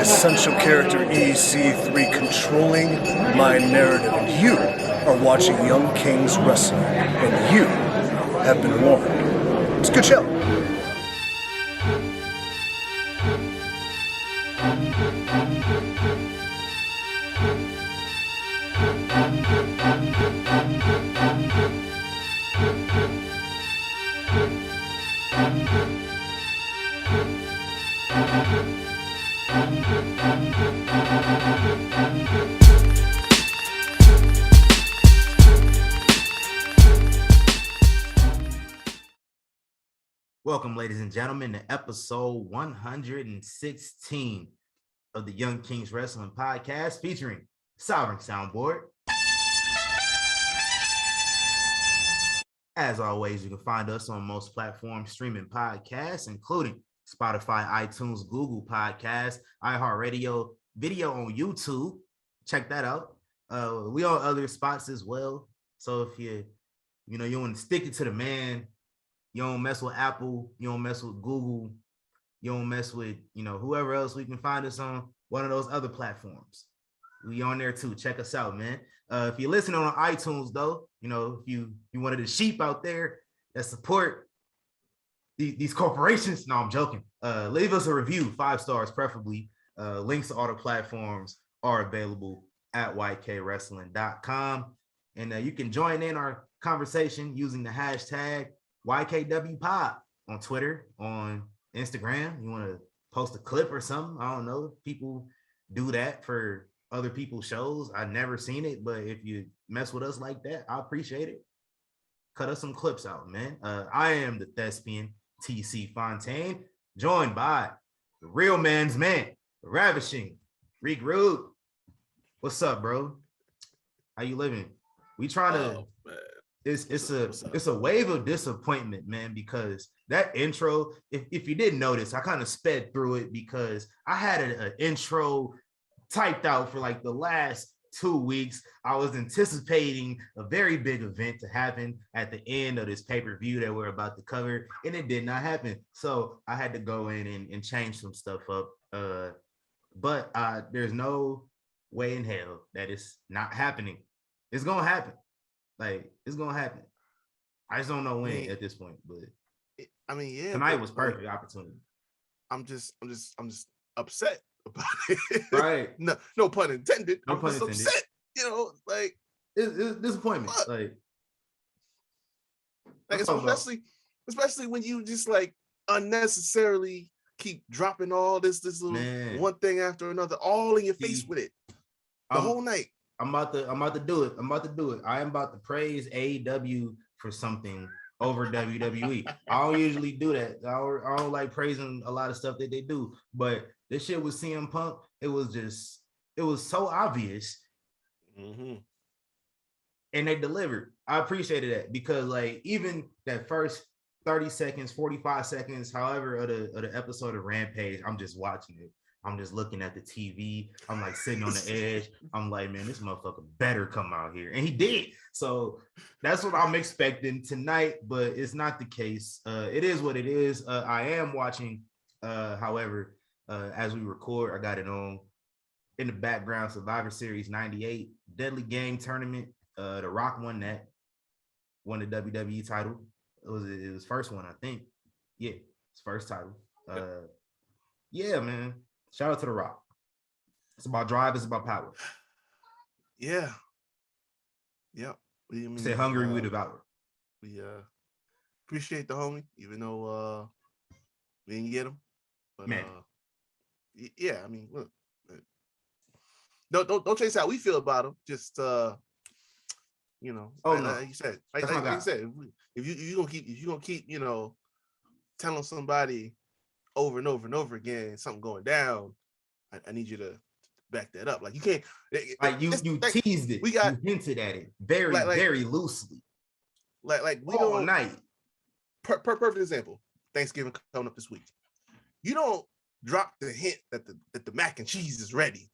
essential character EC3 controlling my narrative, and you are watching Young Kings Wrestling, and you have been warned. It's a good show. Welcome, ladies and gentlemen, to episode 116 of the Young Kings Wrestling Podcast, featuring Sovereign Soundboard. As always, you can find us on most platforms streaming podcasts, including Spotify, iTunes, Google Podcasts, iHeartRadio, video on YouTube. Check that out. We on other spots as well. So if you want to stick it to the man, you don't mess with Apple, you don't mess with Google, you don't mess with, whoever else, we can find us on one of those other platforms. We on there too. Check us out, man. If you're listening on iTunes, though, if you one of the sheep out there that support these corporations, no, I'm joking. Leave us a review, 5 stars preferably. Links to all the platforms are available at YKWrestling.com. And you can join in our conversation using the hashtag YKW Pod on Twitter, on Instagram. You want to post a clip or something? I don't know. People do that for other people's shows. I've never seen it, but if you mess with us like that, I appreciate it. Cut us some clips out, man. I am the thespian TC Fontaine, joined by the real man's man, the ravishing Reek Rude. What's up, bro? How you living? We trying to. It's a wave of disappointment, man, because that intro, if you didn't notice, I kind of sped through it because I had an intro typed out for like the last 2 weeks. I was anticipating a very big event to happen at the end of this pay-per-view that we're about to cover, and it did not happen. So I had to go in and change some stuff up. But there's no way in hell that it's not happening. It's gonna happen. Like, it's gonna happen. I just don't know when at this point, but tonight was perfect opportunity. I'm just upset about it. Right? No pun intended. No I'm pun just intended. upset. Like it's disappointment. Like especially when you just like unnecessarily keep dropping all this little one thing after another, all in your face with it the whole night. I'm about to do it. I am about to praise AEW for something over WWE. I don't usually do that. I don't like praising a lot of stuff that they do, but this shit with CM Punk, it was so obvious. Mm-hmm. And they delivered. I appreciated that because like even that first 30 seconds, 45 seconds, however, of the episode of Rampage, I'm just watching it. I'm just looking at the TV. I'm like sitting on the edge. I'm like, man, this motherfucker better come out here. And he did. So that's what I'm expecting tonight, but it's not the case. It is what it is. I am watching, however, as we record, I got it on in the background, Survivor Series 98, Deadly Game Tournament. The Rock won the WWE title. It was his first one, I think. Yeah, his first title. Yeah, man. Shout out to The Rock. It's about drive. It's about power. Yeah. Yep. Say hungry, we devour. We appreciate the homie, even though we didn't get him. But man. Yeah, I mean, look. Don't chase how we feel about him. Just no. Like you said, if you gonna keep telling somebody over and over and over again something going down, I need you to back that up. Like you can't. Like you teased it. You hinted at it very very loosely. Like we all don't. Night. Perfect example. Thanksgiving coming up this week. You don't drop the hint that the mac and cheese is ready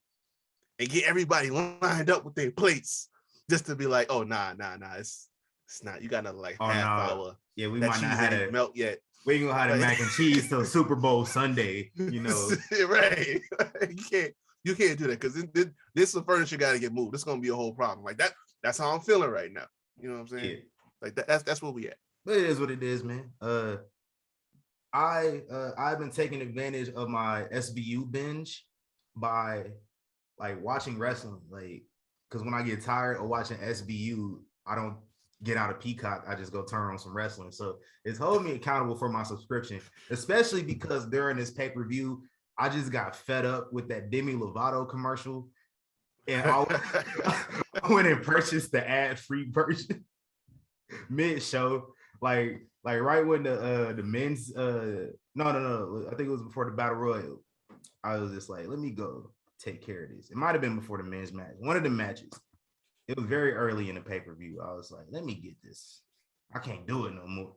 and get everybody lined up with their plates just to be like, oh nah, it's not. You got another like half hour. Yeah, we might not have melt yet. We ain't gonna have the mac and cheese till Super Bowl Sunday, you know. Right. You can't do that because this furniture got to get moved. This is gonna be a whole problem. Like that. That's how I'm feeling right now. You know what I'm saying? Yeah. Like that's where we at. But it is what it is, man. I've been taking advantage of my SBU binge by like watching wrestling, like because when I get tired of watching SBU, I don't get out of Peacock. I just go turn on some wrestling. So it's holding me accountable for my subscription, especially because during this pay-per-view, I just got fed up with that Demi Lovato commercial. And I went and purchased the ad-free version mid-show. Like right when the men's no, I think it was before the Battle Royal. I was just like, let me go take care of this. It might have been before the men's match. One of the matches. It was very early in the pay-per-view. I was like, let me get this. I can't do it no more.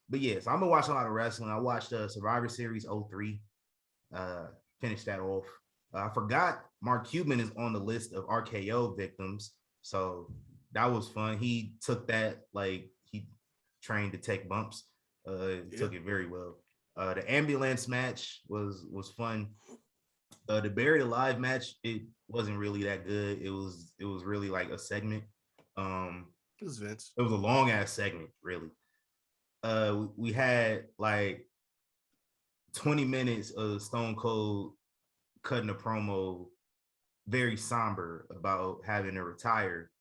But yeah, so I'm gonna watch a lot of wrestling. I watched Survivor Series 03. Finished that off. I forgot Mark Cuban is on the list of RKO victims. So that was fun. He took that like he trained to take bumps. Took it very well. The ambulance match was fun. The Buried Alive match, it wasn't really that good. It was really like a segment. It was Vince. It was a long ass segment, really. We had like 20 minutes of Stone Cold cutting a promo, very somber about having to retire.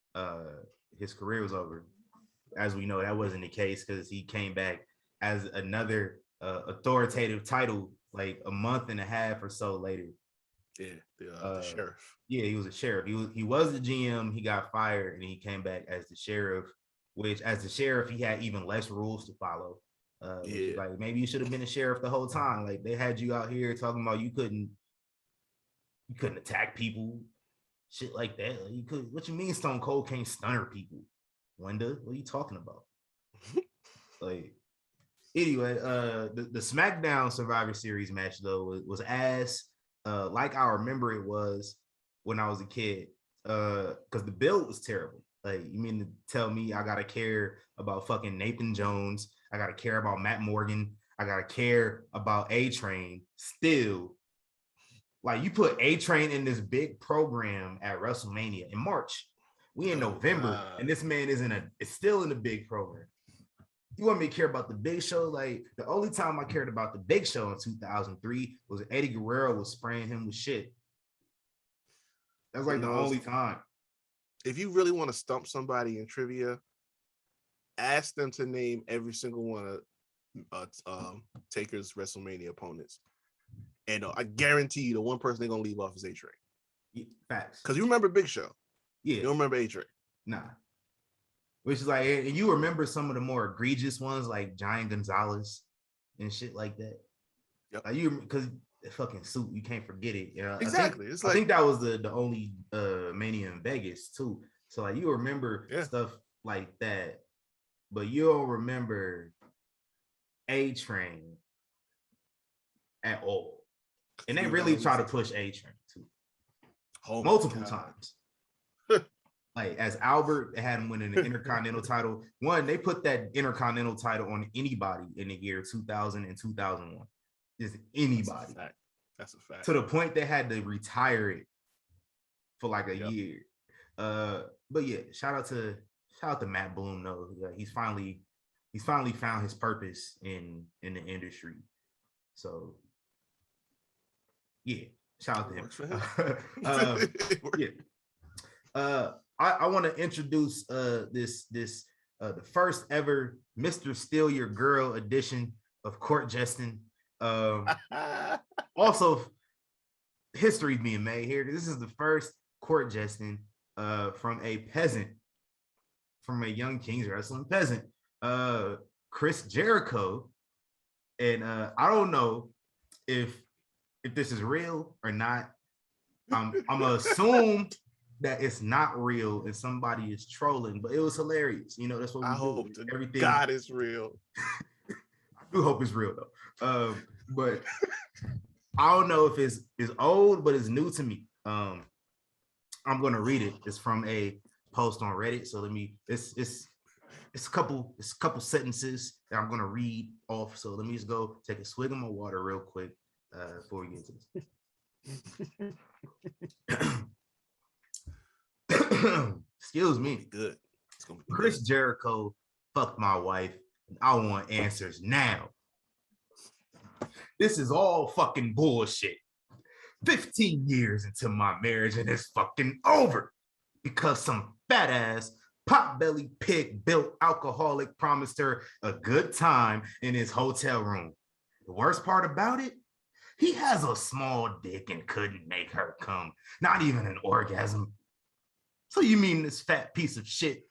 His career was over. As we know, that wasn't the case because he came back as another authoritative title like a month and a half or so later. Yeah, the sheriff. Yeah, he was a sheriff. He was the GM. He got fired, and he came back as the sheriff. Which, as the sheriff, he had even less rules to follow. Like maybe you should have been a sheriff the whole time. Like they had you out here talking about you couldn't attack people, shit like that. Like, you could. What you mean, Stone Cold can't stunner people? Wanda, what are you talking about? Like, anyway, the SmackDown Survivor Series match though was ass. Like I remember it was when I was a kid. Because the build was terrible. Like, you mean to tell me I gotta care about fucking Nathan Jones? I gotta care about Matt Morgan. I gotta care about A-Train still. Like, you put A-Train in this big program at WrestleMania in March. We in November, and this man is still in the big program. You want me to care about the Big Show? Like, the only time I cared about the Big Show in 2003 was Eddie Guerrero was spraying him with shit. That's like the only time. If you really want to stump somebody in trivia, ask them to name every single one of Taker's WrestleMania opponents. And I guarantee you the one person they're going to leave off is A-Train. Yeah, facts. Because you remember Big Show. Yeah. You don't remember A-Train. Nah. Which is like, and you remember some of the more egregious ones like Giant Gonzalez and shit like that. Yep. Like because the fucking suit, you can't forget it. You know? Exactly. I think that was the only Mania in Vegas too. So like you remember stuff like that, but you don't remember A-Train at all. And they really try to push A-Train too. Multiple times. Like as Albert, they had him winning the Intercontinental title. One, they put that Intercontinental title on anybody in the year 2000 and 2001. Just anybody. That's a fact. To the point they had to retire it for like a year. But yeah, shout out to Matt Bloom though. Yeah, he's finally found his purpose in the industry. So yeah, shout out to him. I want to introduce the first ever Mr. Steal Your Girl edition of Court Jestin. Also, history being made here. This is the first Court Jestin from a peasant, from a Young Kings wrestling peasant, Chris Jericho. And I don't know if this is real or not. I'm gonna assume that it's not real and somebody is trolling, but it was hilarious. You know, that's what we do. Hope everything. God is real. I do hope it's real though. But I don't know if it's old, but it's new to me. I'm gonna read it. It's from a post on Reddit. So it's it's a couple sentences that I'm gonna read off. So let me just go take a swig of my water real quick before we get into this. Excuse me. Good. It's gonna be Chris good. Jericho fucked my wife, and I want answers now. This is all fucking bullshit. 15 years into my marriage and it's fucking over because some fat ass pot-belly pig built alcoholic promised her a good time in his hotel room. The worst part about it, he has a small dick and couldn't make her come, not even an orgasm. So you mean this fat piece of shit,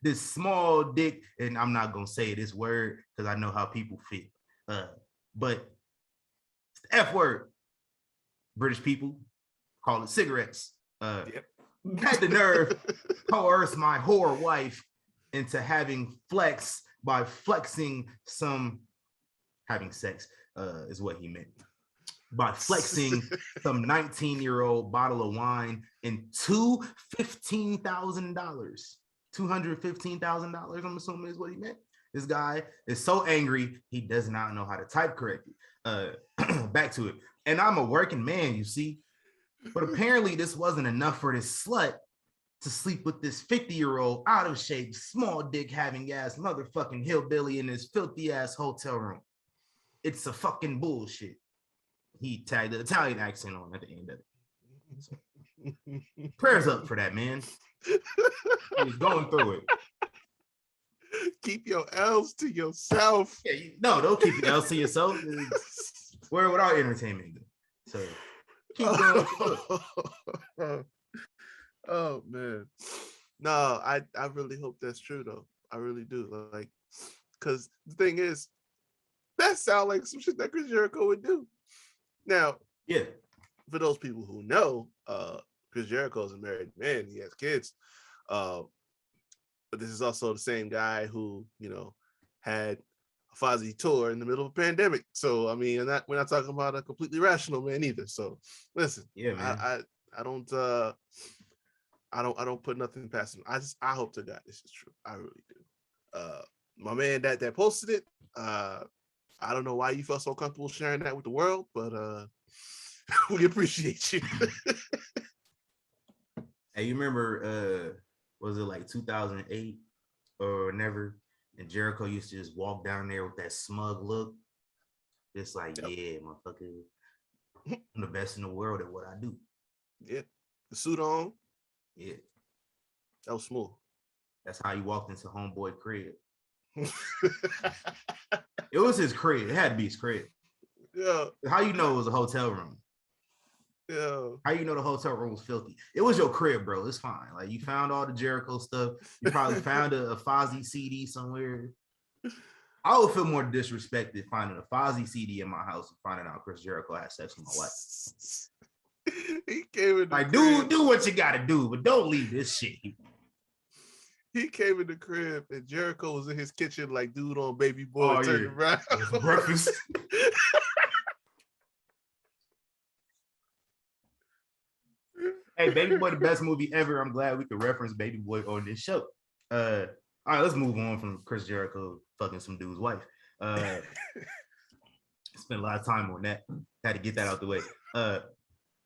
this small dick, and I'm not gonna say this word because I know how people feel, but it's the F word. British people call it cigarettes. Yep. Had the nerve coerce my whore wife into having flex by flexing some having sex is what he meant. By flexing some 19-year-old bottle of wine and two $15,000. $215,000, I'm assuming is what he meant. This guy is so angry, he does not know how to type correctly. Back to it. And I'm a working man, you see. But apparently this wasn't enough for this slut to sleep with this 50-year-old out of shape, small dick having ass motherfucking hillbilly in this filthy ass hotel room. It's a fucking bullshit. He tagged the Italian accent on at the end of it. So, prayers up for that, man. He's going through it. Keep your L's to yourself. Yeah, no, don't keep your L's to yourself. Where would our entertainment go? So keep going. Oh man. No, I really hope that's true though. I really do. Like, because the thing is, that sounds like some shit that Chris Jericho would do. Now, yeah, for those people who know, Chris Jericho is a married man. He has kids. But this is also the same guy who, had a Fozzy tour in the middle of a pandemic. So I mean, we're not talking about a completely rational man either. So listen, yeah, man. I don't put nothing past him. I hope to God this is true. I really do. My man that posted it, I don't know why you felt so comfortable sharing that with the world, but we appreciate you. Hey, you remember was it like 2008 or never? And Jericho used to just walk down there with that smug look. Just like, yep. Yeah, motherfucker, I'm the best in the world at what I do. Yeah. The suit on. Yeah. That was smooth. That's how he walked into homeboy crib. It was his crib. It had to be his crib. Yeah. How you know it was a hotel room? Yeah. How you know the hotel room was filthy? It was your crib, bro. It's fine. Like, you found all the Jericho stuff. You probably found a Fozzy CD somewhere. I would feel more disrespected finding a Fozzy CD in my house and finding out Chris Jericho had sex with my wife. He came in like, do what you gotta do, but don't leave this shit. He came in the crib and Jericho was in his kitchen like dude on Baby Boy turning around. Breakfast. Hey, Baby Boy, the best movie ever. I'm glad we could reference Baby Boy on this show. All right, let's move on from Chris Jericho fucking some dude's wife. Spent a lot of time on that. Had to get that out the way.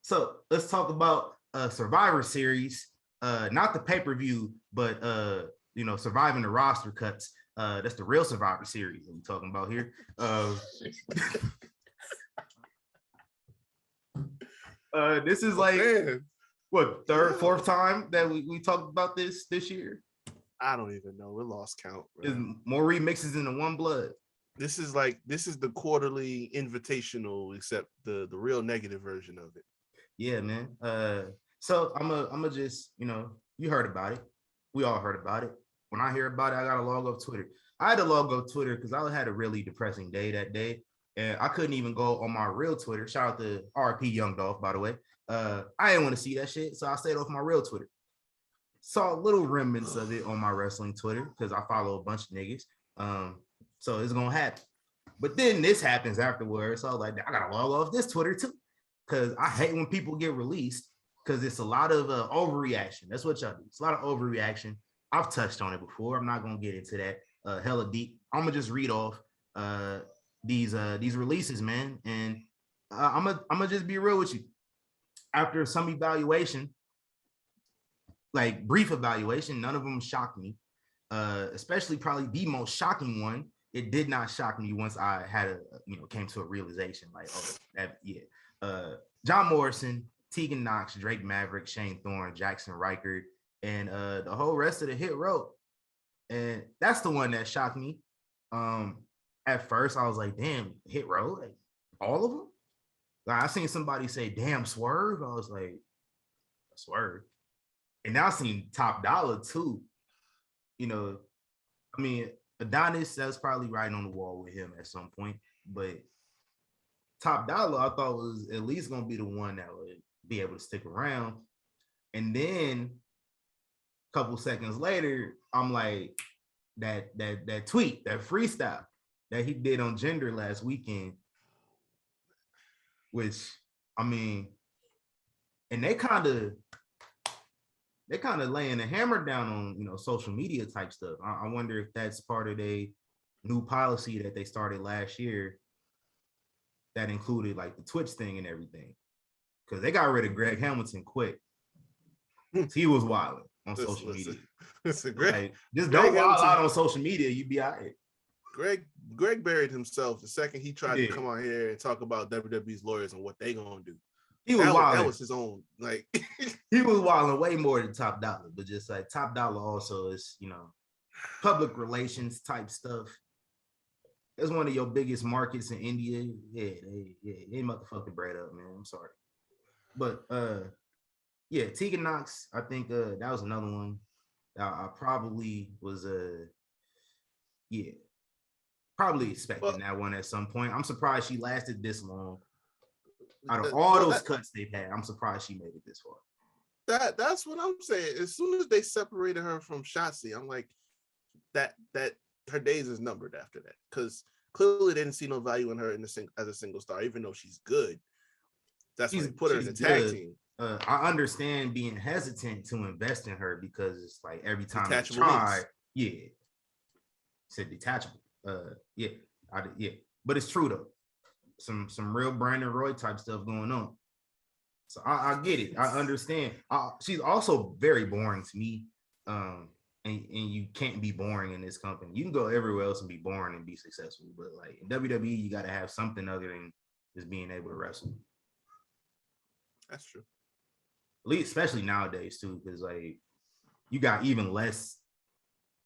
So let's talk about Survivor Series. Not the pay-per-view, but surviving the roster cuts. That's the real Survivor Series that we're talking about here. This is like what, third, fourth time that we talked about this year? I don't even know. We lost count. There's more remixes in the One Blood. This is the quarterly invitational, except the real negative version of it. Yeah, man. So I'm a just, you heard about it. We all heard about it. When I hear about it, I gotta log off Twitter. I had to log off Twitter because I had a really depressing day that day. And I couldn't even go on my real Twitter. Shout out to RP Young Dolph, by the way. I didn't want to see that shit, so I stayed off my real Twitter. Saw little remnants of it on my wrestling Twitter because I follow a bunch of niggas. So it's gonna happen. But then this happens afterwards. So I was like, I gotta log off this Twitter too. Because I hate when people get released because it's a lot of overreaction. That's what y'all do. It's a lot of overreaction. I've touched on it before. I'm not gonna get into that hella deep. I'm gonna just read off these releases, man, and I'm gonna just be real with you. After some evaluation, like brief evaluation, none of them shocked me. Especially probably the most shocking one. It did not shock me once I had came to a realization like, oh, that John Morrison, Tegan Knox, Drake Maverick, Shane Thorne, Jackson Reichert, and the whole rest of the Hit Row. And that's the one that shocked me. At first, I was like, damn, Hit Row, like, all of them? Like, I seen somebody say, damn, Swerve. I was like, Swerve. And now I seen Top Dollar too. I mean, Adonis, that's probably right on the wall with him at some point. But Top Dollar, I thought was at least going to be the one that would be able to stick around. And then a couple seconds later, I'm like, that tweet, that freestyle that he did on Gender last weekend, which, I mean, and they kind of laying the hammer down on, social media type stuff. I wonder if that's part of a new policy that they started last year that included like the Twitch thing and everything. Because they got rid of Greg Hamilton quick. He was wilding on social media. Greg, like, just don't wild out on social media, you be all right. Greg buried himself the second he tried to come on here and talk about WWE's lawyers and what they gonna do. He was wilding. That was his own, like he was wilding way more than Top Dollar, but just like Top Dollar also is, public relations type stuff. It's one of your biggest markets in India. Yeah, they motherfucking bread up, man. I'm sorry. But Tegan Knox, I think that was another one. I probably was probably expecting that one at some point. I'm surprised she lasted this long. Out of all those cuts they've had, I'm surprised she made it this far. That's what I'm saying. As soon as they separated her from Shotzi, I'm like, that her days is numbered after that. Because clearly they didn't see no value in her as a single star, even though she's good. That's why they put her in the tag team. I understand being hesitant to invest in her because it's like every time they Detachable try, said detachable. But it's true though. Some real Brandon Roy type stuff going on. So I get it. I understand. She's also very boring to me. And you can't be boring in this company. You can go everywhere else and be boring and be successful, but like in WWE, you got to have something other than just being able to wrestle. That's true. At least, especially nowadays too, because like you got even less,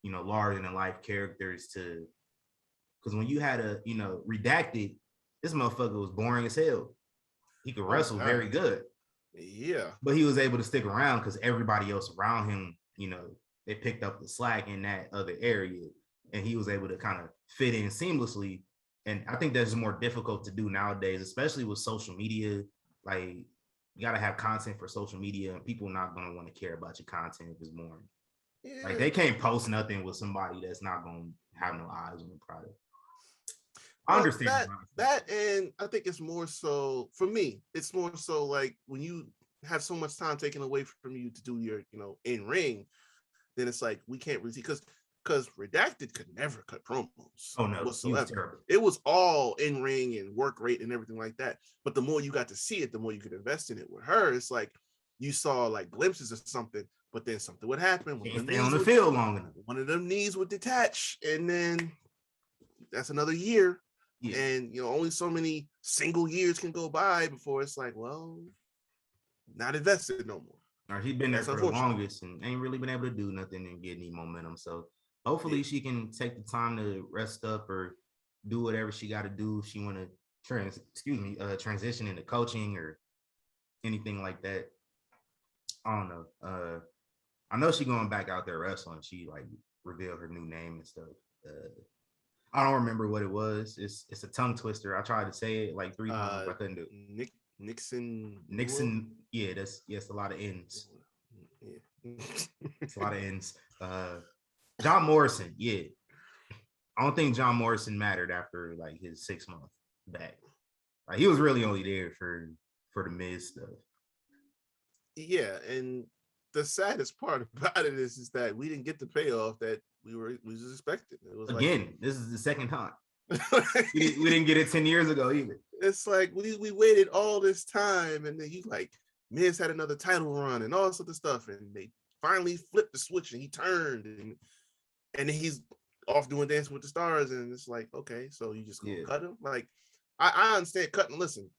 larger than life characters to. Because when you had Redacted, this motherfucker was boring as hell. He could wrestle very good. Yeah. But he was able to stick around because everybody else around him, they picked up the slack in that other area. And he was able to kind of fit in seamlessly. And I think that's more difficult to do nowadays, especially with social media. Like, you got to have content for social media, and people are not going to want to care about your content if it's boring. Yeah. Like, they can't post nothing with somebody that's not going to have no eyes on the product. I understand that, and I think it's more so for me. It's more so like when you have so much time taken away from you to do your, in ring, then it's like we can't really because Redacted could never cut promos. Oh no, whatsoever. It was all in ring and work rate and everything like that. But the more you got to see it, the more you could invest in it. With her, it's like you saw like glimpses of something, but then something would happen. Can't stay on the field long enough. One of them knees would detach, and then that's another year. Yeah. And only so many single years can go by before it's like, well, not invested no more. He's been there for the longest and ain't really been able to do nothing and get any momentum. So hopefully she can take the time to rest up or do whatever she got to do if she want to transition into coaching or anything like that. I don't know. I know she going back out there wrestling. She like revealed her new name and stuff. I don't remember what it was. It's a tongue twister. I tried to say it like 3 times. I couldn't do it. Nixon. Yeah, that's a lot of N's. Yeah. It's a lot of N's. John Morrison. Yeah. I don't think John Morrison mattered after like his 6 month back. Like, he was really only there for the Miz stuff. Yeah, and the saddest part about it is that we didn't get the payoff that we was expecting. It was again, this is the second time. like We didn't get it 10 years ago either. it's like we waited all this time, and then he's like, Miz had another title run and all this other stuff, and they finally flipped the switch and he turned, and then he's off doing Dancing with the Stars, and it's like, okay, so you just gonna cut him? Like, I understand cutting. Listen,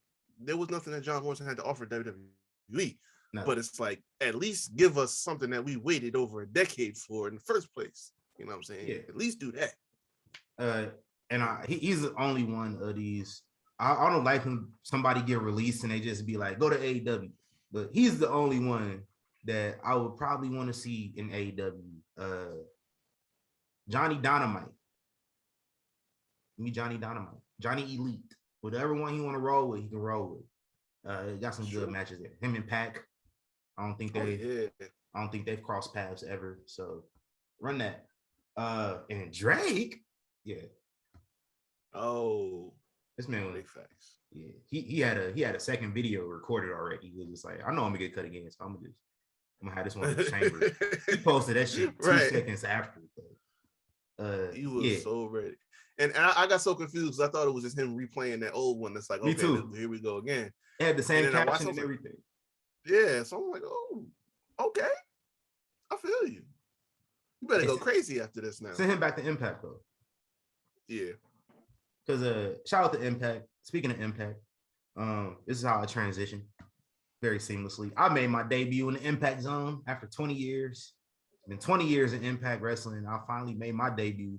there was nothing that John Morrison had to offer WWE, but it's like, at least give us something that we waited over a decade for in the first place. You know what I'm saying? Yeah. At least do that. And he's the only one of these. I don't like when somebody get released and they just be like, go to AEW. But he's the only one that I would probably want to see in AEW. Johnny Dynamite. Johnny Dynamite. Johnny Elite. Whatever one he want to roll with, he can roll with. Got some good matches there. Him and Pac. I don't think they've crossed paths ever. So run that. And Drake, Oh, this man was big facts. Yeah, he had a second video recorded already. He was just like, I know I'm gonna get cut again, so I'm gonna have this one in the chamber. He posted that shit 2 seconds after. He was so ready. And I got so confused. I thought it was just him replaying that old one. That's like, okay, here we go again. It had the same caption and everything. Yeah, so I'm like, oh, okay. I feel you. You better go crazy after this now. Send him back to Impact though. Yeah. Because shout out to Impact. Speaking of Impact, this is how I transition very seamlessly. I made my debut in the Impact Zone after 20 years. It's been 20 years in Impact Wrestling. I finally made my debut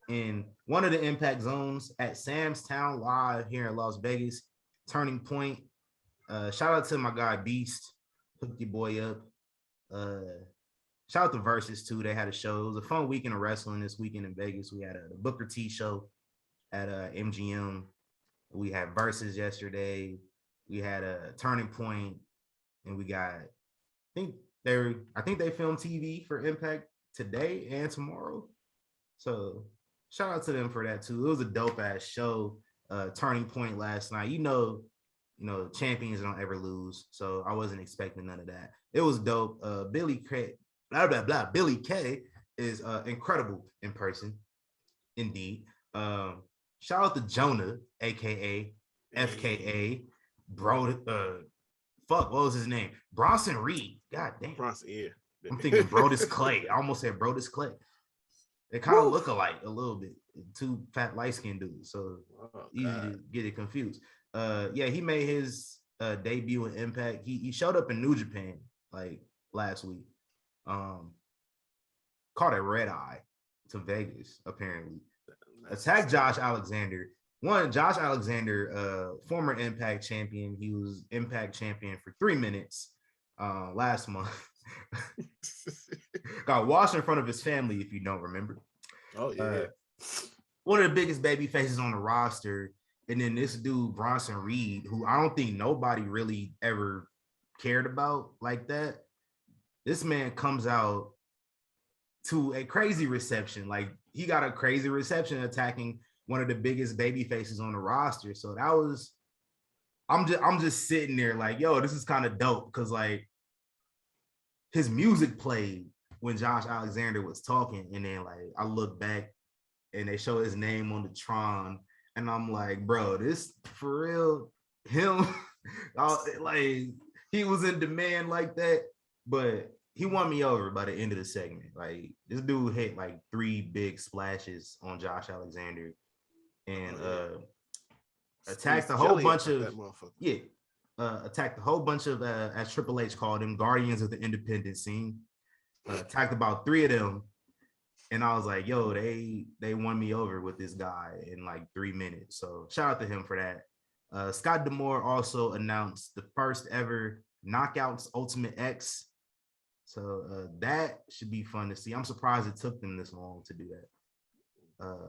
in one of the Impact Zones at Sam's Town Live here in Las Vegas. Turning Point. Shout out to my guy Beast. Hook your boy up. Shout out to Versus too. They had a show. It was a fun weekend of wrestling this weekend in Vegas. We had the Booker T show at MGM. We had Versus yesterday. We had a Turning Point, and we got I think they filmed TV for Impact today and tomorrow. So shout out to them for that too. It was a dope ass show. Turning Point last night. You know, champions don't ever lose, so I wasn't expecting none of that. It was dope. Billy K is incredible in person, indeed. Shout out to Jonah, aka FKA, bro. What was his name? Bronson Reed. God damn. Bronson, yeah. I'm thinking Brodus Clay. I almost said Brodus Clay. They kind of look alike a little bit. Two fat light-skinned dudes, so easy to get it confused. He made his debut in Impact. He showed up in New Japan like last week. Caught a red eye to Vegas, apparently. Attacked Josh Alexander. Josh Alexander, former Impact champion. He was Impact champion for 3 minutes last month. Got washed in front of his family, if you don't remember. Oh, yeah. One of the biggest baby faces on the roster. And then this dude, Bronson Reed, who I don't think nobody really ever cared about like that. This man comes out to a crazy reception. Like, he got a crazy reception attacking one of the biggest baby faces on the roster. So that was, I'm just sitting there like, yo, this is kind of dope, because like his music played when Josh Alexander was talking, and then like I look back and they show his name on the Tron, and I'm like, bro, this for real him. Like, he was in demand like that, but he won me over by the end of the segment. Like, this dude hit like 3 big splashes on Josh Alexander, and attacked a whole bunch of attacked a whole bunch of as Triple H called them, guardians of the independent scene. Attacked about 3 of them, and I was like, yo, they won me over with this guy in like 3 minutes. So shout out to him for that. Scott D'Amore also announced the first ever Knockouts Ultimate X. So that should be fun to see. I'm surprised it took them this long to do that.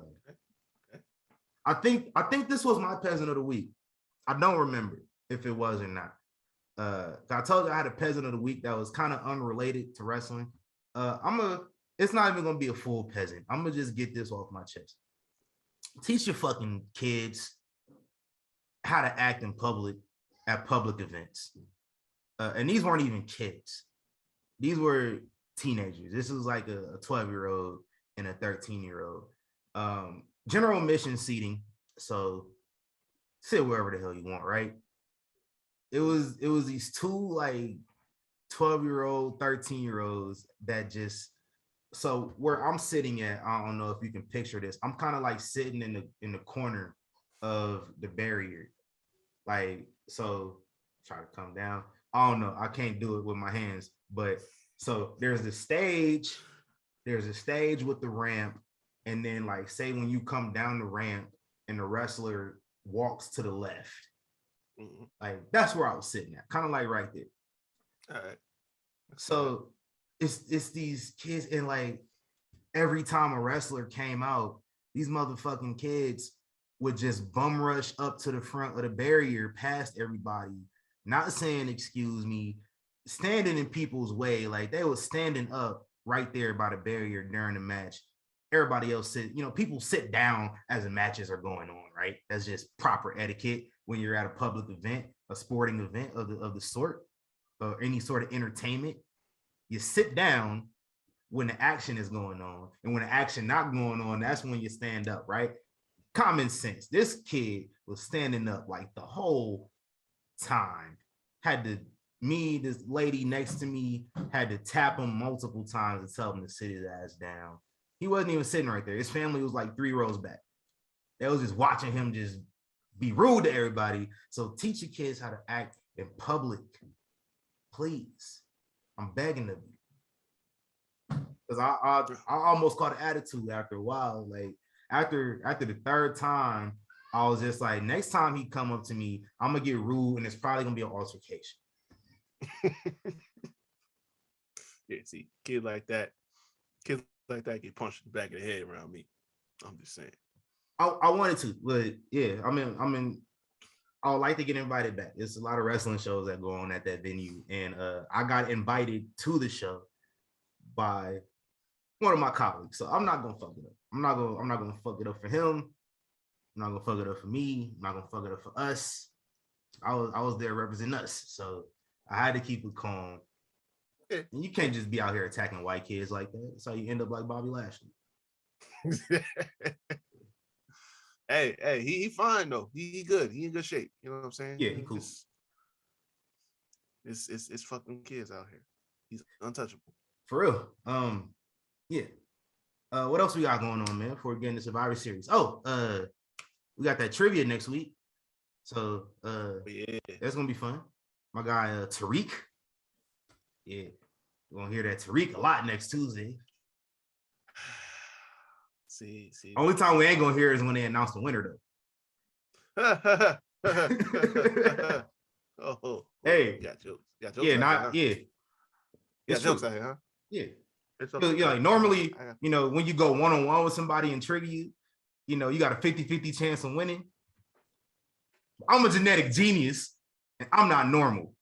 I think this was my peasant of the week. I don't remember if it was or not. I told you I had a peasant of the week that was kind of unrelated to wrestling. It's not even gonna be a full peasant. I'm gonna just get this off my chest. Teach your fucking kids how to act in public at public events. And these weren't even kids. these were teenagers. This was like a 12-year-old and a 13-year-old. General admission seating. So sit wherever the hell you want, right? It was these two like 12-year-old, 13-year-olds that just, so where I'm sitting at, I don't know if you can picture this. I'm kind of like sitting in the corner of the barrier. Like, so try to come down. I don't know. I can't do it with my hands, but so there's a stage with the ramp, and then like say when you come down the ramp and the wrestler walks to the left. Like that's where I was sitting at, kind of like right there. All right. So it's these kids, and like every time a wrestler came out, these motherfucking kids would just bum rush up to the front of the barrier past everybody, not saying excuse me, standing in people's way. Like they were standing up right there by the barrier during the match. Everybody else sit, people sit down as the matches are going on, right? That's just proper etiquette when you're at a public event, a sporting event of the sort, or any sort of entertainment. You sit down when the action is going on, and when the action not going on, that's when you stand up, right? Common sense. This kid was standing up like the whole time. This lady next to me had to tap him multiple times to tell him to sit his ass down. He wasn't even sitting right there. His family was like 3 rows back. They was just watching him just be rude to everybody. So teach your kids how to act in public. Please. I'm begging of you. Because I almost caught an attitude after a while. Like after the third time, I was just like, next time he come up to me, I'm gonna get rude and it's probably gonna be an altercation. Yeah, see, kids like that get punched in the back of the head around me. I'm just saying. I wanted to, but yeah, I mean, I would like to get invited back. There's a lot of wrestling shows that go on at that venue, and I got invited to the show by one of my colleagues. So I'm not gonna fuck it up. I'm not gonna fuck it up for him. I'm not gonna fuck it up for me. I'm not gonna fuck it up for us. I was there representing us, so I had to keep it calm. Yeah. And you can't just be out here attacking white kids like that. That's how you end up like Bobby Lashley. Hey, he fine though. He good. He in good shape. You know what I'm saying? Yeah, he cool. It's fucking kids out here. He's untouchable. For real. Yeah. What else we got going on, man? Before we get into Survivor Series. We got that trivia next week. So yeah, that's gonna be fun. My guy Tariq. Yeah, we're gonna hear that Tariq a lot next Tuesday. See. Only time we ain't gonna hear is when they announce the winner, though. Oh, hey, got jokes. Yeah, Got jokes out here, huh? Yeah. It's okay. Like normally, when you go one-on-one with somebody in trivia, you got a 50-50 chance of winning. I'm a genetic genius, and I'm not normal.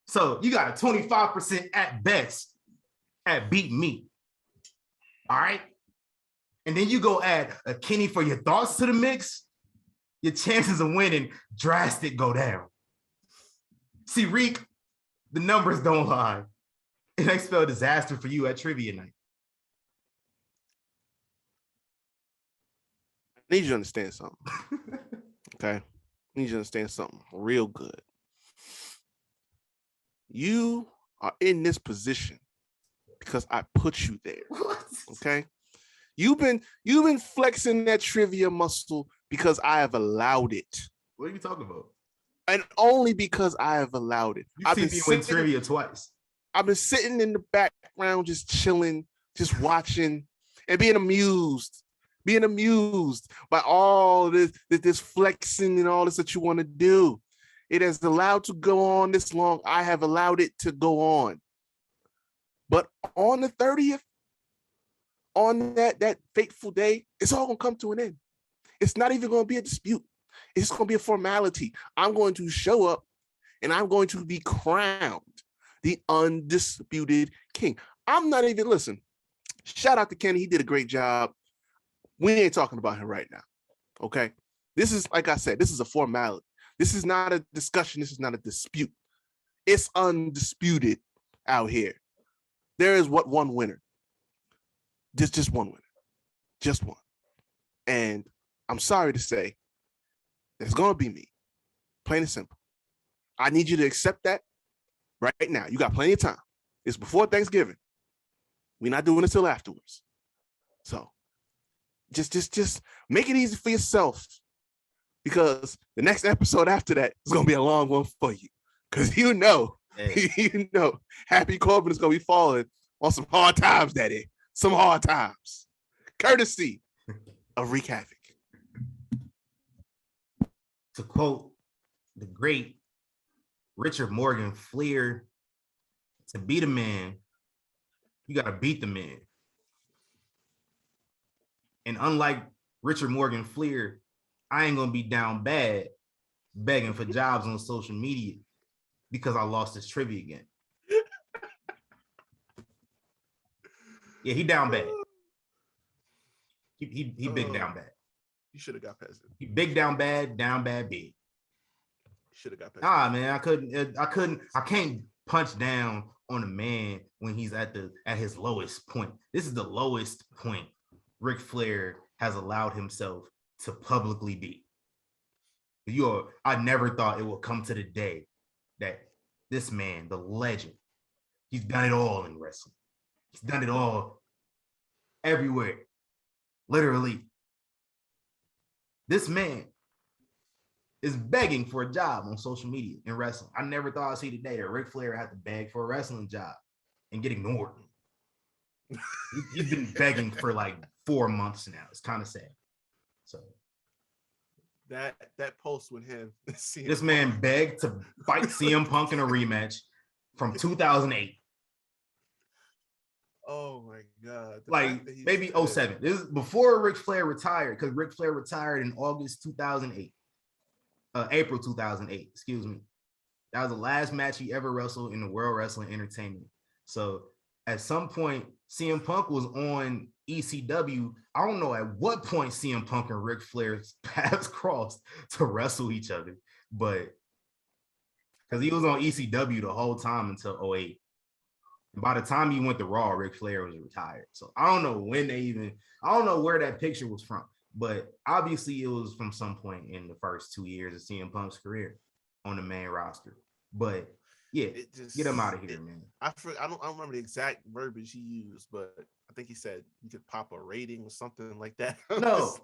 So you got a 25% at best at beating me. All right? And then you go add a Kenny for your thoughts to the mix, your chances of winning drastic go down. See, Reek, the numbers don't lie. It ain't spell disaster for you at trivia night. I need you to understand something. Okay? I need you to understand something real good. You are in this position because I put you there. What? Okay? You've been flexing that trivia muscle because I have allowed it. What are you talking about? And only because I have allowed it. You've seen me win trivia twice. I've been sitting in the background, just chilling, just watching, and being amused by all this flexing and all this that you want to do. It has allowed to go on this long. I have allowed it to go on. But on the 30th, on that fateful day, it's all going to come to an end. It's not even going to be a dispute. It's going to be a formality. I'm going to show up and I'm going to be crowned the undisputed king. I'm not even, listen, shout out to Kenny. He did a great job. We ain't talking about him right now. Okay. This is, like I said, this is a formality. This is not a discussion. This is not a dispute. It's undisputed out here. there is one winner. Just one winner. Just one. And I'm sorry to say, it's going to be me. Plain and simple. I need you to accept that right now. You got plenty of time. It's before Thanksgiving. We're not doing this till afterwards. So just make it easy for yourself, because the next episode after that is going to be a long one for you. Because you know, Happy Corbin is going to be falling on some hard times, Daddy. Some hard times. Courtesy of Wreak Havoc. To quote the great Richard Morgan Flair, to beat a man, you got to beat the man. And unlike Richard Morgan Flair, I ain't going to be down bad begging for jobs on social media because I lost this trivia game. Yeah, he down bad. He big down bad. You should have got past it. He big down bad big. You should have got past it. Man, I can't punch down on a man when he's at his lowest point. This is the lowest point Ric Flair has allowed himself to publicly be. I never thought it would come to the day that this man, the legend, he's done it all in wrestling. He's done it all everywhere. Literally. This man is begging for a job on social media in wrestling. I never thought I'd see the day that Ric Flair had to beg for a wrestling job and get ignored. He's been begging for like 4 months now. It's kind of sad. So that post with him. This man begged to fight CM Punk in a rematch from 2008. Oh my God. Like maybe 07. This is before Ric Flair retired, because Ric Flair retired in August 2008. April 2008, excuse me. That was the last match he ever wrestled in the World Wrestling Entertainment. So at some point, CM Punk was on ECW. I don't know at what point CM Punk and Ric Flair's paths crossed to wrestle each other, but because he was on ECW the whole time until 08. By the time he went to Raw, Ric Flair was retired. So I don't know I don't know where that picture was from, but obviously it was from some point in the first 2 years of CM Punk's career on the main roster. But yeah, get him out of here, man. I don't remember the exact verbiage he used, but I think he said you could pop a rating or something like that. No.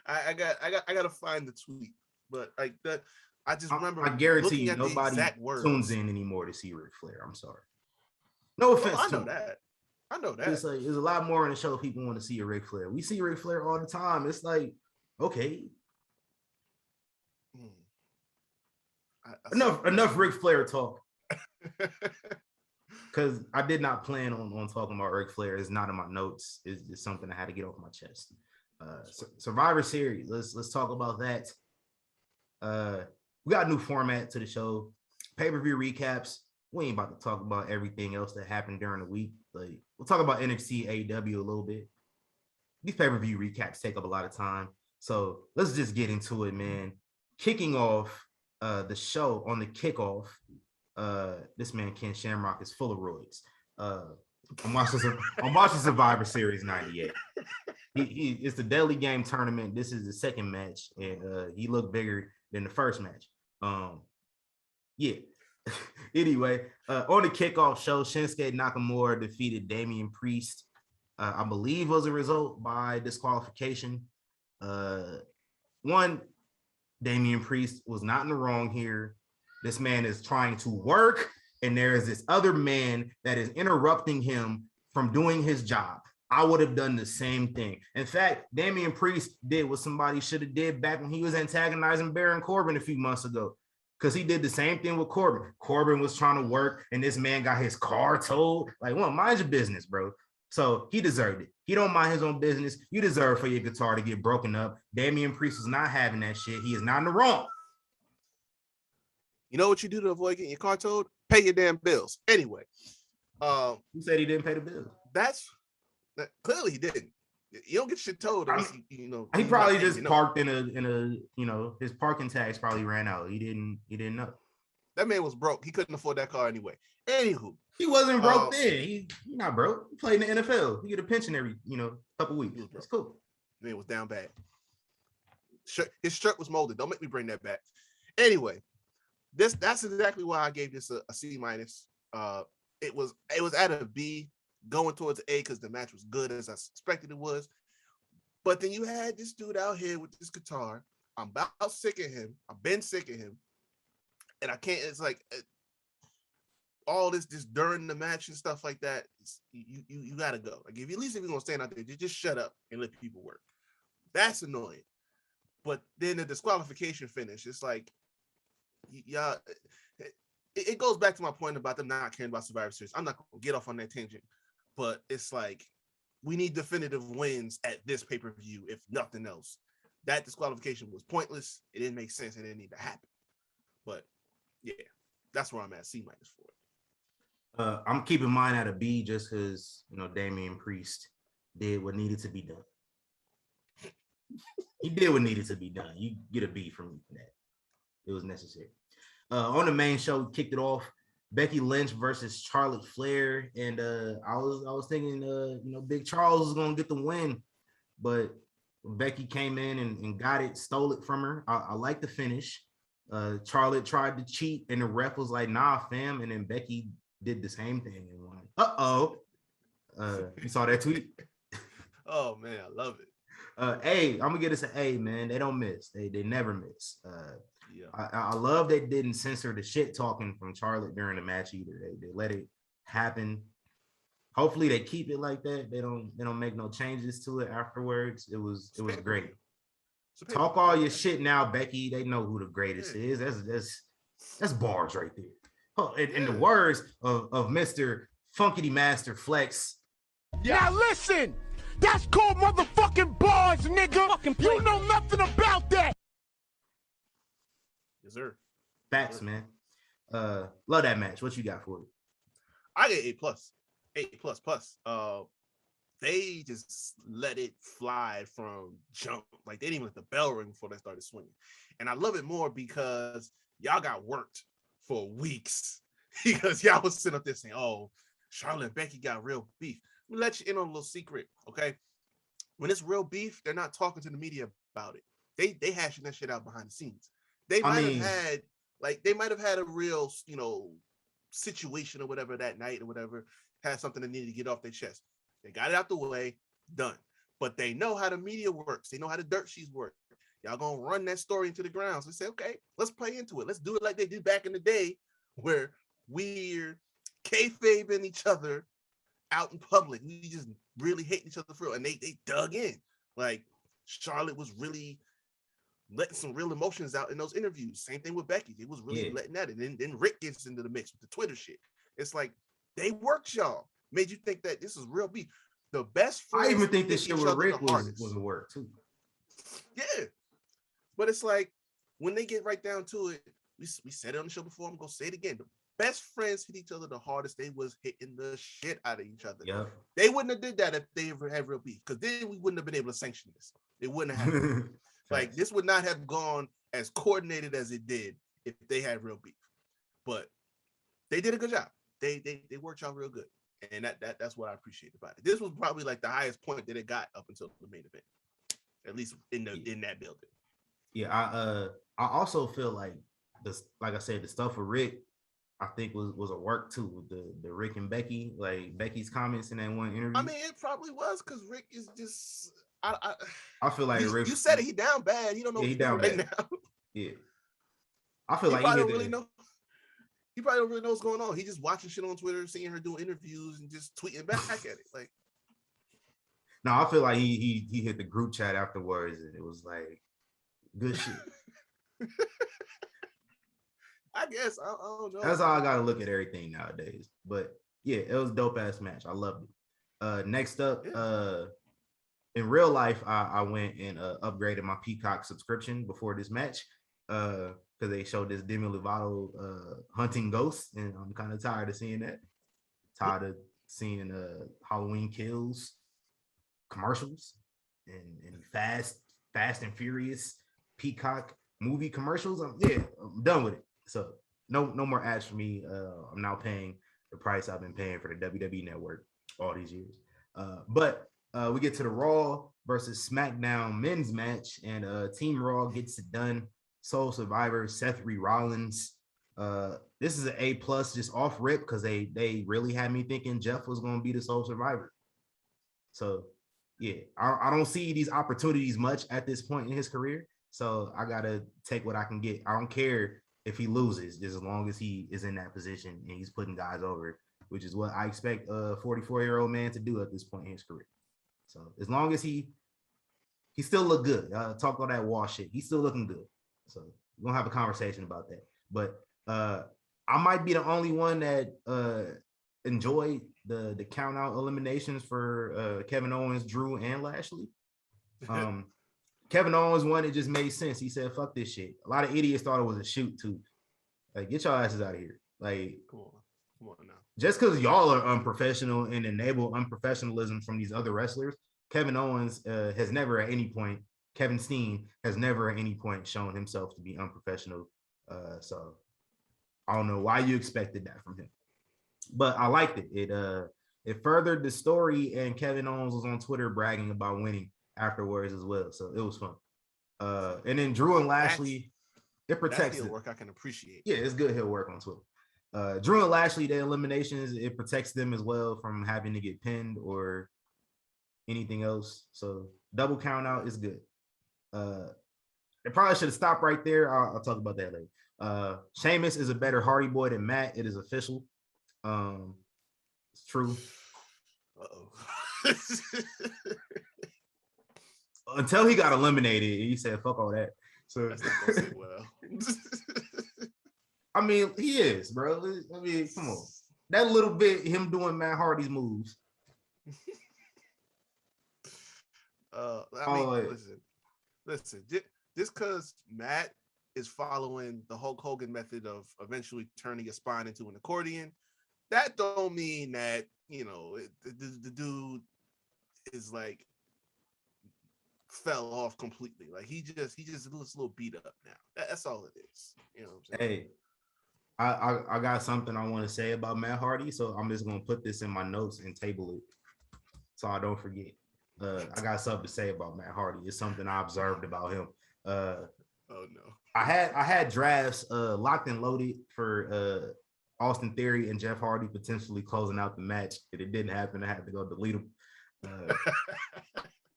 I got to find the tweet, but like that. I just remember. I guarantee you, nobody tunes in anymore to see Ric Flair. I'm sorry. No offense. I know that. I know that. It's like there's a lot more in the show people want to see a Ric Flair. We see Ric Flair all the time. It's like, okay, enough Ric Flair talk. Because I did not plan on talking about Ric Flair. It's not in my notes. It's just something I had to get off my chest. Survivor Series. Let's talk about that. We got a new format to the show. Pay-per-view recaps. We ain't about to talk about everything else that happened during the week. Like, we'll talk about NXT, AEW a little bit. These pay-per-view recaps take up a lot of time. So let's just get into it, man. Kicking off the show on the kickoff, this man Ken Shamrock is full of roids. I'm watching Survivor Series 98. It's the Deadly Game tournament. This is the second match, and he looked bigger than the first match. Yeah. Anyway, on the kickoff show, Shinsuke Nakamura defeated Damien Priest. I believe was a result by disqualification. Damien Priest was not in the wrong here. This man is trying to work, and there is this other man that is interrupting him from doing his job. I would have done the same thing. In fact, Damien Priest did what somebody should have did back when he was antagonizing Baron Corbin a few months ago, because he did the same thing with Corbin. Corbin was trying to work, and this man got his car towed. Like, well, mind your business, bro. So he deserved it. He don't mind his own business. You deserve for your guitar to get broken up. Damien Priest is not having that shit. He is not in the wrong. You know what you do to avoid getting your car towed? Pay your damn bills. Anyway. Who said he didn't pay the bills? Clearly he didn't. You don't get shit towed. He probably just parked in a his parking tags probably ran out. He didn't know. That man was broke. He couldn't afford that car anyway. Anywho, he wasn't broke then. He not broke. He played in the NFL. He get a pension every couple weeks. That's cool. Man was down bad. His shirt was molded. Don't make me bring that back. Anyway, that's exactly why I gave this a C minus. It was at a B, going towards A because the match was good as I expected it was. But then you had this dude out here with this guitar. I'm about sick of him. I've been sick of him, and I can't. It's like all this during the match and stuff like that. You gotta go. Like if you're gonna stand out there, just shut up and let people work. That's annoying. But then the disqualification finish, it's like, y'all. It goes back to my point about them not caring about Survivor Series. I'm not gonna get off on that tangent, but it's like we need definitive wins at this pay-per-view, if nothing else. That disqualification was pointless. It didn't make sense. It didn't need to happen. But yeah, that's where I'm at. C minus for it. I'm keeping mine at a B just because Damien Priest did what needed to be done. He did what needed to be done. You get a B from that. It was necessary. On the main show, we kicked it off. Becky Lynch versus Charlotte Flair, and I was thinking, Big Charles is gonna get the win, but Becky came in and got it, stole it from her. I like the finish. Charlotte tried to cheat, and the ref was like, "Nah, fam," and then Becky did the same thing and won. You saw that tweet? Oh man, I love it. I'm gonna get us an A, man. They don't miss. They never miss. Yeah. I love they didn't censor the shit talking from Charlotte during the match either. They let it happen. Hopefully they keep it like that. They don't make no changes to it afterwards. It was great. Talk all your shit now, Becky. They know who the greatest is. That's bars right there. Oh, in the words of Mr. Funkity Master Flex. Now listen, that's called motherfucking bars, nigga. You know nothing about that. Yes, sir. Facts, man. Love that match. What you got for it? I get A+. They just let it fly from jump. Like they didn't even let the bell ring before they started swinging. And I love it more because y'all got worked for weeks because y'all was sitting up there saying, "Oh, Charlotte and Becky got real beef." Let me let you in on a little secret, okay? When it's real beef, they're not talking to the media about it. They hashing that shit out behind the scenes. They might have had a real, situation or whatever that night or whatever, had something they needed to get off their chest. They got it out the way, done. But they know how the media works. They know how the dirt sheets work. Y'all gonna run that story into the ground. So they say, okay, let's play into it. Let's do it like they did back in the day, where we're kayfabing each other out in public. We just really hate each other for real. And they dug in. Like Charlotte was really letting some real emotions out in those interviews. Same thing with Becky. They was really letting that in. And then Rick gets into the mix with the Twitter shit. It's like they worked y'all. Made you think that this is real beef. The best friends. I even think this shit with Rick was a work too. Yeah. But it's like when they get right down to it, we said it on the show before, I'm gonna say it again. The best friends hit each other the hardest. They was hitting the shit out of each other. Yep. They wouldn't have did that if they ever had real beef, because then we wouldn't have been able to sanction this. It wouldn't have happened. Like this would not have gone as coordinated as it did if they had real beef. But they did a good job. They worked y'all real good. And that's what I appreciate about it. This was probably like the highest point that it got up until the main event, at least in that building. Yeah, I also feel like like I said, the stuff with Rick, I think was a work too with the Rick and Becky, like Becky's comments in that one interview. I mean, it probably was because Rick is just. I feel like Rick. You said it. He down bad. He don't know. Yeah, he down bad now. Yeah, I feel like he probably don't really know what's going on. He just watching shit on Twitter, seeing her doing interviews, and just tweeting back at it. Like, no, I feel like he hit the group chat afterwards, and it was like good shit. I guess I don't know. That's how I gotta look at everything nowadays. But yeah, it was a dope ass match. I loved it. Next up, in real life, I went and upgraded my Peacock subscription before this match. Because they showed this Demi Lovato hunting ghosts, and I'm kind of tired of seeing that. Tired of seeing Halloween Kills commercials and Fast and Furious Peacock movie commercials. I'm done with it. So no more ads for me. I'm now paying the price I've been paying for the WWE Network all these years. But we get to the Raw versus SmackDown men's match, and Team Raw gets it done. Sole Survivor, Seth Rollins. This is an A+ just off rip because they really had me thinking Jeff was going to be the Sole Survivor. So yeah, I don't see these opportunities much at this point in his career. So I gotta take what I can get. I don't care if he loses, just as long as he is in that position and he's putting guys over, which is what I expect a 44-year-old man to do at this point in his career. So as long as he still look good, talk all that wall shit, he's still looking good. So we're gonna have a conversation about that. But I might be the only one that enjoyed the count out eliminations for Kevin Owens, Drew, and Lashley. Kevin Owens one, it just made sense. He said, "Fuck this shit." A lot of idiots thought it was a shoot too. Like, get y'all asses out of here. Like, come on now. Just because y'all are unprofessional and enable unprofessionalism from these other wrestlers, Kevin Owens has never at any point, Kevin Steen has never at any point shown himself to be unprofessional. So I don't know why you expected that from him, but I liked it. It furthered the story, and Kevin Owens was on Twitter bragging about winning afterwards as well. So it was fun. And then Drew and Lashley, it protects the it. work I can appreciate. Yeah, it's good heel work on Twitter. Drew and Lashley, their eliminations, it protects them as well from having to get pinned or anything else. So double count out is good. It probably should have stopped right there. I'll talk about that later. Sheamus is a better Hardy Boy than Matt. It is official. It's true. Until he got eliminated, he said, "Fuck all that." So that's not gonna sit well. I mean, he is, bro. I mean, come on. That little bit, him doing Matt Hardy's moves. Listen. Just because Matt is following the Hulk Hogan method of eventually turning his spine into an accordion, that don't mean that, you know, the dude is like fell off completely. Like he just looks a little beat up now. That's all it is. You know what I'm saying? Hey, I got something I want to say about Matt Hardy, so I'm just gonna put this in my notes and table it so I don't forget. I got something to say about Matt Hardy. It's something I observed about him. Oh no. I had drafts locked and loaded for Austin Theory and Jeff Hardy potentially closing out the match. If it didn't happen, I had to go delete them.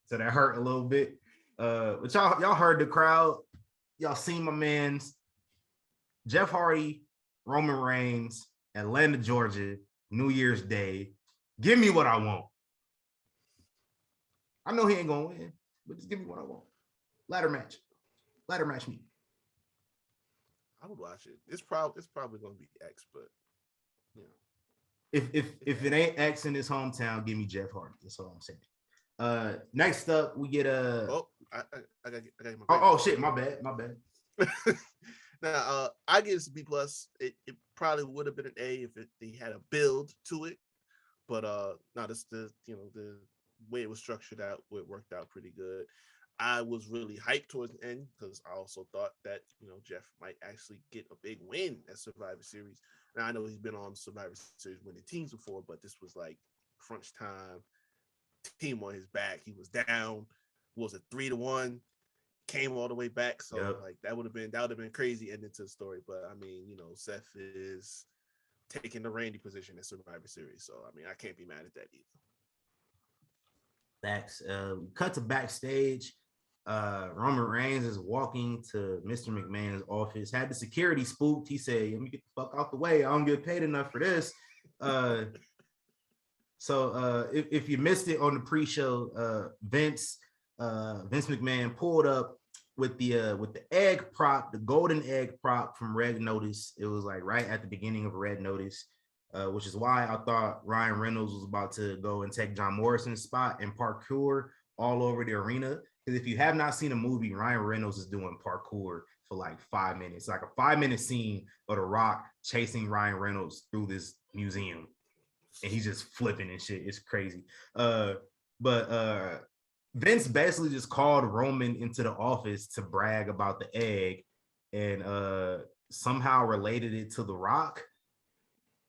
So that hurt a little bit. But y'all heard the crowd. Y'all seen my man's Jeff Hardy, Roman Reigns, Atlanta, Georgia, New Year's Day. Give me what I want. I know he ain't gonna win, but just give me what I want. Ladder match me. I would watch it. It's probably gonna be X, but you know. If it ain't X in his hometown, give me Jeff Hardy. That's all I'm saying. Next up, we get a. I got my. Oh shit! My bad. Now, I give this a B+. It probably would have been an A if they had a build to it, but no, this the way it was structured out, it worked out pretty good. I was really hyped towards the end because I also thought that Jeff might actually get a big win at Survivor Series. Now I know he's been on Survivor Series winning teams before, but this was like crunch time. Team on his back. He was down. Was it 3-1? Came all the way back. So like that would have been crazy ending to the story. But I mean, Seth is taking the Randy position at Survivor Series. So I mean, I can't be mad at that either. Facts. Cut to backstage. Roman Reigns is walking to Mr. McMahon's office. Had the security spooked. He said, "Let me get the fuck out the way. I don't get paid enough for this." So if you missed it on the pre-show, Vince McMahon pulled up with the egg prop, the golden egg prop from Red Notice. It was like right at the beginning of Red Notice, which is why I thought Ryan Reynolds was about to go and take John Morrison's spot and parkour all over the arena. Because if you have not seen a movie, Ryan Reynolds is doing parkour for like 5 minutes, like a 5-minute scene of The Rock chasing Ryan Reynolds through this museum. And he's just flipping and shit. It's crazy. But Vince basically just called Roman into the office to brag about the egg. And somehow related it to The Rock,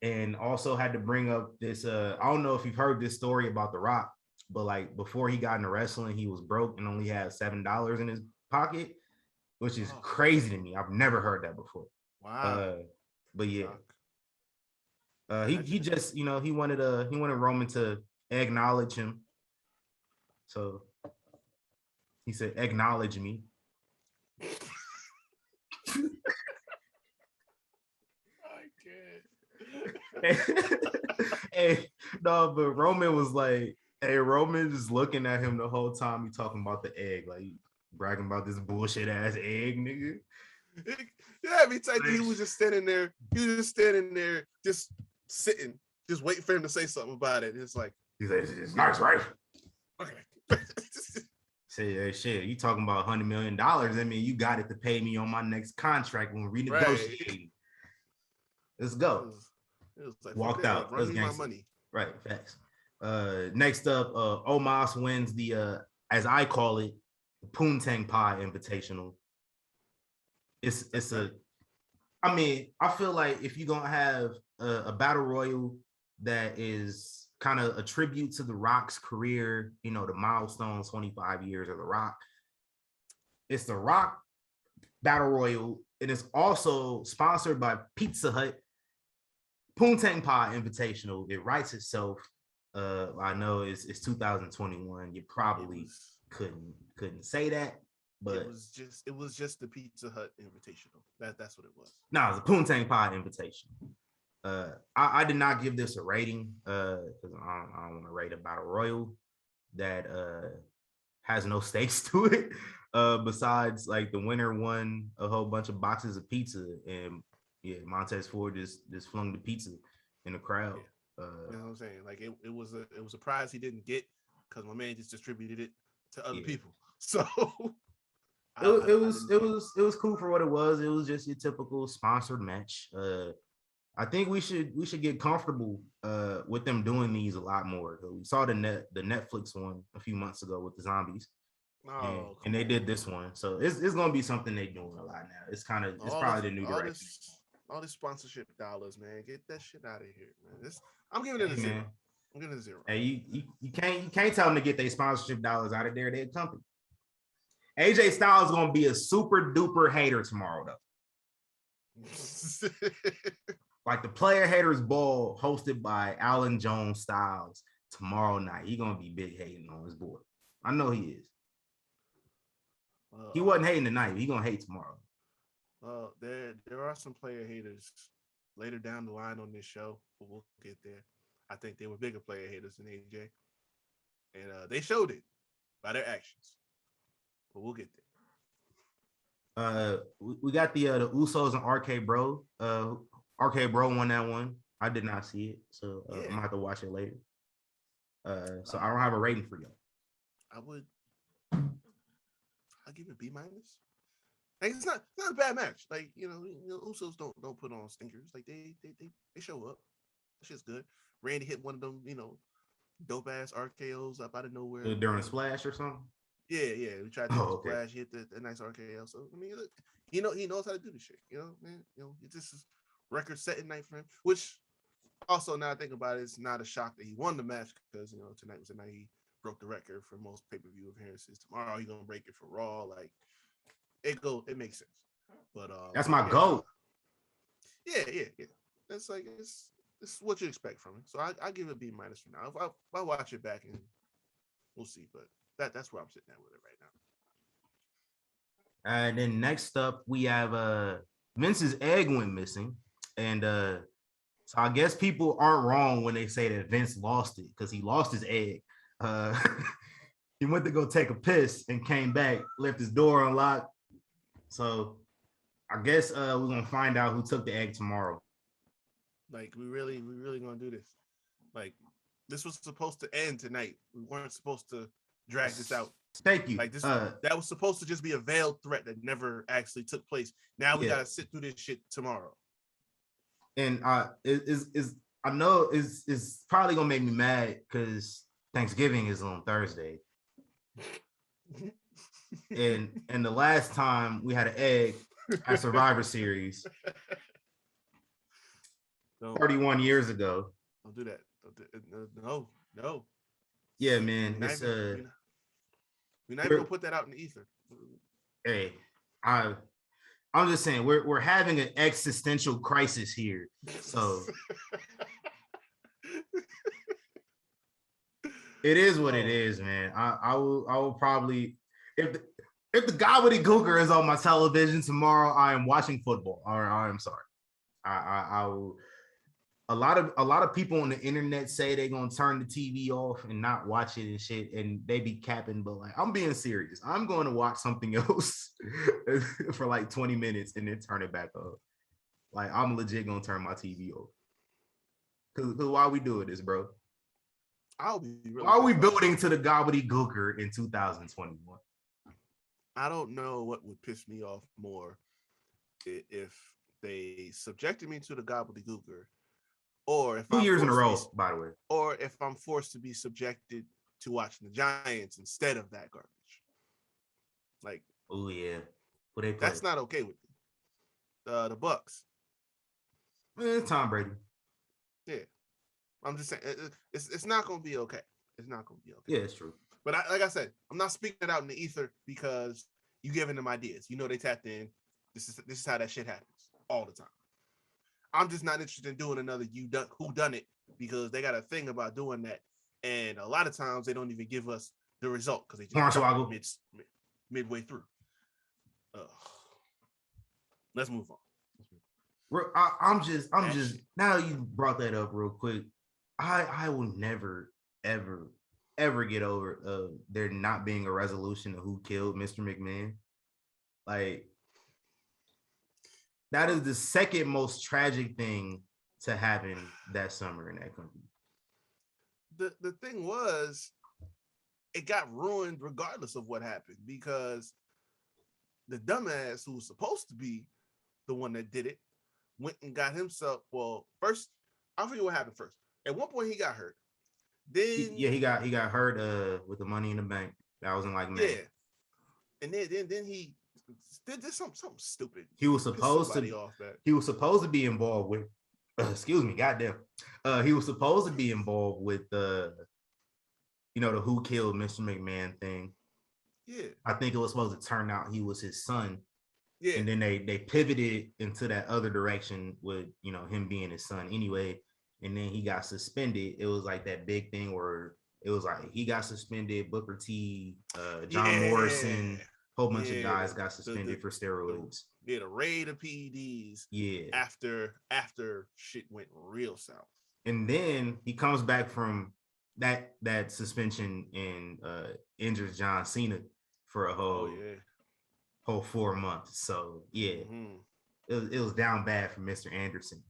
and also had to bring up this. I don't know if you've heard this story about The Rock, but like before he got into wrestling, he was broke and only had $7 in his pocket, which is crazy to me. I've never heard that before. Wow. But yeah, he just he wanted Roman to acknowledge him, so he said, "Acknowledge me." Hey, no, but Roman was like, hey, Roman just looking at him the whole time. He talking about the egg, like bragging about this bullshit ass egg, nigga. Yeah, me tell you, he was just standing there. He was just standing there, just sitting, just waiting for him to say something about it. It's like, he's like, it's nice, right? Okay. Say, hey, shit, you talking about $100 million? I mean, you got it to pay me on my next contract when we're renegotiating. Right. Let's go. It was like, walked out. Run me my money. Right, facts. Next up, Omos wins the as I call it, the Poontang Pie Invitational. I mean, I feel like if you're gonna have a battle royal that is kind of a tribute to The Rock's career, the milestone 25 years of The Rock, it's The Rock Battle Royal, and it's also sponsored by Pizza Hut. Poontang Pie Invitational. It writes itself. I know it's 2021. You probably couldn't say that, but it was just the Pizza Hut Invitational. That's what it was. No, it's a Poontang Pie Invitational. I did not give this a rating because I don't want to rate a battle royal that has no stakes to it. Besides, like, the winner won a whole bunch of boxes of pizza, and yeah, Montez Ford just flung the pizza in the crowd. Yeah. You know what I'm saying? Like it was a prize he didn't get because my man just distributed it to other people. So it was cool for what it was. It was just your typical sponsored match. I think we should get comfortable with them doing these a lot more. We saw the Netflix one a few months ago with the zombies. And they did this one, so it's gonna be something they're doing a lot now. It's probably the new direction. All this sponsorship dollars, man, get that shit out of here, man. I'm giving it a zero. I'm giving it a zero. Hey, you can't tell them to get their sponsorship dollars out of their company. AJ Styles is gonna be a super duper hater tomorrow, though. Like the Player Haters Ball hosted by Alan Jones Styles tomorrow night. He gonna be big hating on his boy. I know he is. He wasn't hating tonight. He gonna hate tomorrow. There are some player haters later down the line on this show, but we'll get there. I think they were bigger player haters than AJ, and they showed it by their actions. But we'll get there. We got the Usos and RK Bro. RK Bro won that one. I did not see it, so I'm gonna have to watch it later. So I don't have a rating for you. I'll give it a B-. Like it's not a bad match. Like Usos don't put on stinkers. Like they show up. That shit's good. Randy hit one of them dope ass RKOs up out of nowhere during a splash or something. Yeah. We tried to do a splash. He hit the nice RKO. So I mean, look, he knows how to do this shit. Man. It's just a record-setting night for him. Which also, now I think about it, it's not a shock that he won the match because tonight was the night he broke the record for most pay-per-view appearances. Tomorrow he's gonna break it for Raw. Like it makes sense. But that's my goal. Yeah. That's like it's what you expect from it. So I give it a B- for now. I'll watch it back and we'll see. But that's where I'm sitting at with it right now. And then next up we have Vince's egg went missing, and so I guess people aren't wrong when they say that Vince lost it because he lost his egg. He went to go take a piss and came back, left his door unlocked. So I guess we're gonna find out who took the egg tomorrow. Like we really gonna do this. Like this was supposed to end tonight. We weren't supposed to drag this out. Thank you. Like this, that was supposed to just be a veiled threat that never actually took place. Now we gotta sit through this shit tomorrow. And I know it's probably gonna make me mad because Thanksgiving is on Thursday. and the last time we had an egg, at Survivor Series 31 years ago. Don't do that. No. Yeah, man. We're It's not even gonna put that out in the ether. Hey, I'm just saying we're having an existential crisis here. So it is what it is, man. I will probably, if the gobbledygooker is on my television tomorrow, I am watching football. Or I am sorry. I will. A lot of people on the internet say they're gonna turn the TV off and not watch it and shit, and they be capping, but like I'm being serious. I'm going to watch something else for like 20 minutes and then turn it back up. Like I'm legit gonna turn my TV off. Cause why are we doing this, bro? Why are we building to the gobbledygooker in 2021? I don't know what would piss me off more if they subjected me to the gobbledygooker. Or if 2 years in a row, by the way. Or if I'm forced to be subjected to watching the Giants instead of that garbage. Like, oh yeah, what they play? That's not okay with me. The Bucks. Tom Brady. Yeah, I'm just saying it's not gonna be okay. It's not gonna be okay. Yeah, it's true. But like I said, I'm not speaking it out in the ether because you giving them ideas. You know they tapped in. This is how that shit happens all the time. I'm just not interested in doing another who done it because they got a thing about doing that, and a lot of times they don't even give us the result because they just midway through. Let's move on. I'm just now you brought that up real quick. I will never ever get over there not being a resolution of who killed Mr. McMahon. Like, that is the second most tragic thing to happen that summer in that company. The thing was, it got ruined regardless of what happened because the dumbass who was supposed to be the one that did it went and got himself. Well, first, I forget what happened first. At one point, he got hurt. Then he got hurt with the Money in the Bank. That was in like May. Yeah, and then he did something stupid. He was supposed to be involved with. Excuse me, goddamn. He was supposed to be involved with the who killed Mr. McMahon thing. Yeah, I think it was supposed to turn out he was his son. Yeah, and then they pivoted into that other direction with him being his son anyway. And then he got suspended. It was like that big thing where it was like he got suspended. Booker T, John Morrison. Whole bunch of guys got suspended for steroids. The raid of PEDs. Yeah. After shit went real south. And then he comes back from that suspension and injures John Cena for a whole 4 months. So yeah, it was down bad for Mr. Anderson.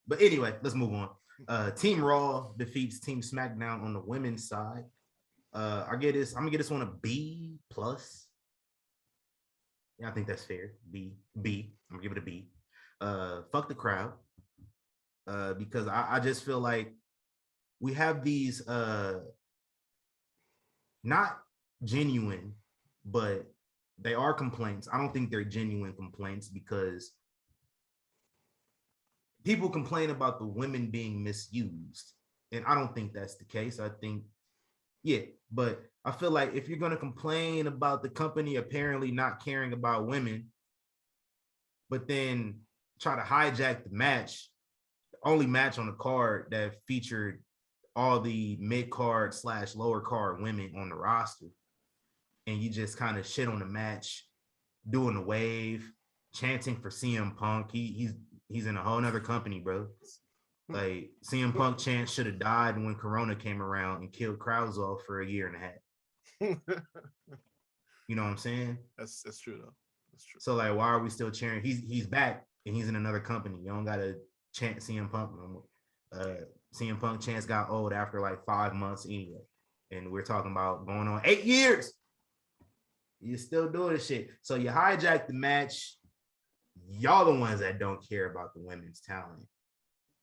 But anyway, let's move on. Team Raw defeats Team Smackdown on the women's side. I'm gonna get this one a B+. Yeah, I think that's fair. B. I'm gonna give it a B. Fuck the crowd. Because I just feel like we have these not genuine, but they are complaints. I don't think they're genuine complaints because people complain about the women being misused. And I don't think that's the case. I think, but I feel like if you're going to complain about the company apparently not caring about women, but then try to hijack the match, the only match on the card that featured all the mid-card / lower card women on the roster, and you just kind of shit on the match, doing the wave, chanting for CM Punk. He's in a whole nother company, bro. Like, CM Punk chant should have died when Corona came around and killed crowds off for a year and a half. You know what I'm saying? That's true though. That's true. So like, why are we still cheering? He's back and he's in another company. You don't gotta chant CM Punk no more. CM Punk chants got old after like 5 months anyway, and we're talking about going on 8 years. You're still doing this shit. So you hijack the match. Y'all the ones that don't care about the women's talent.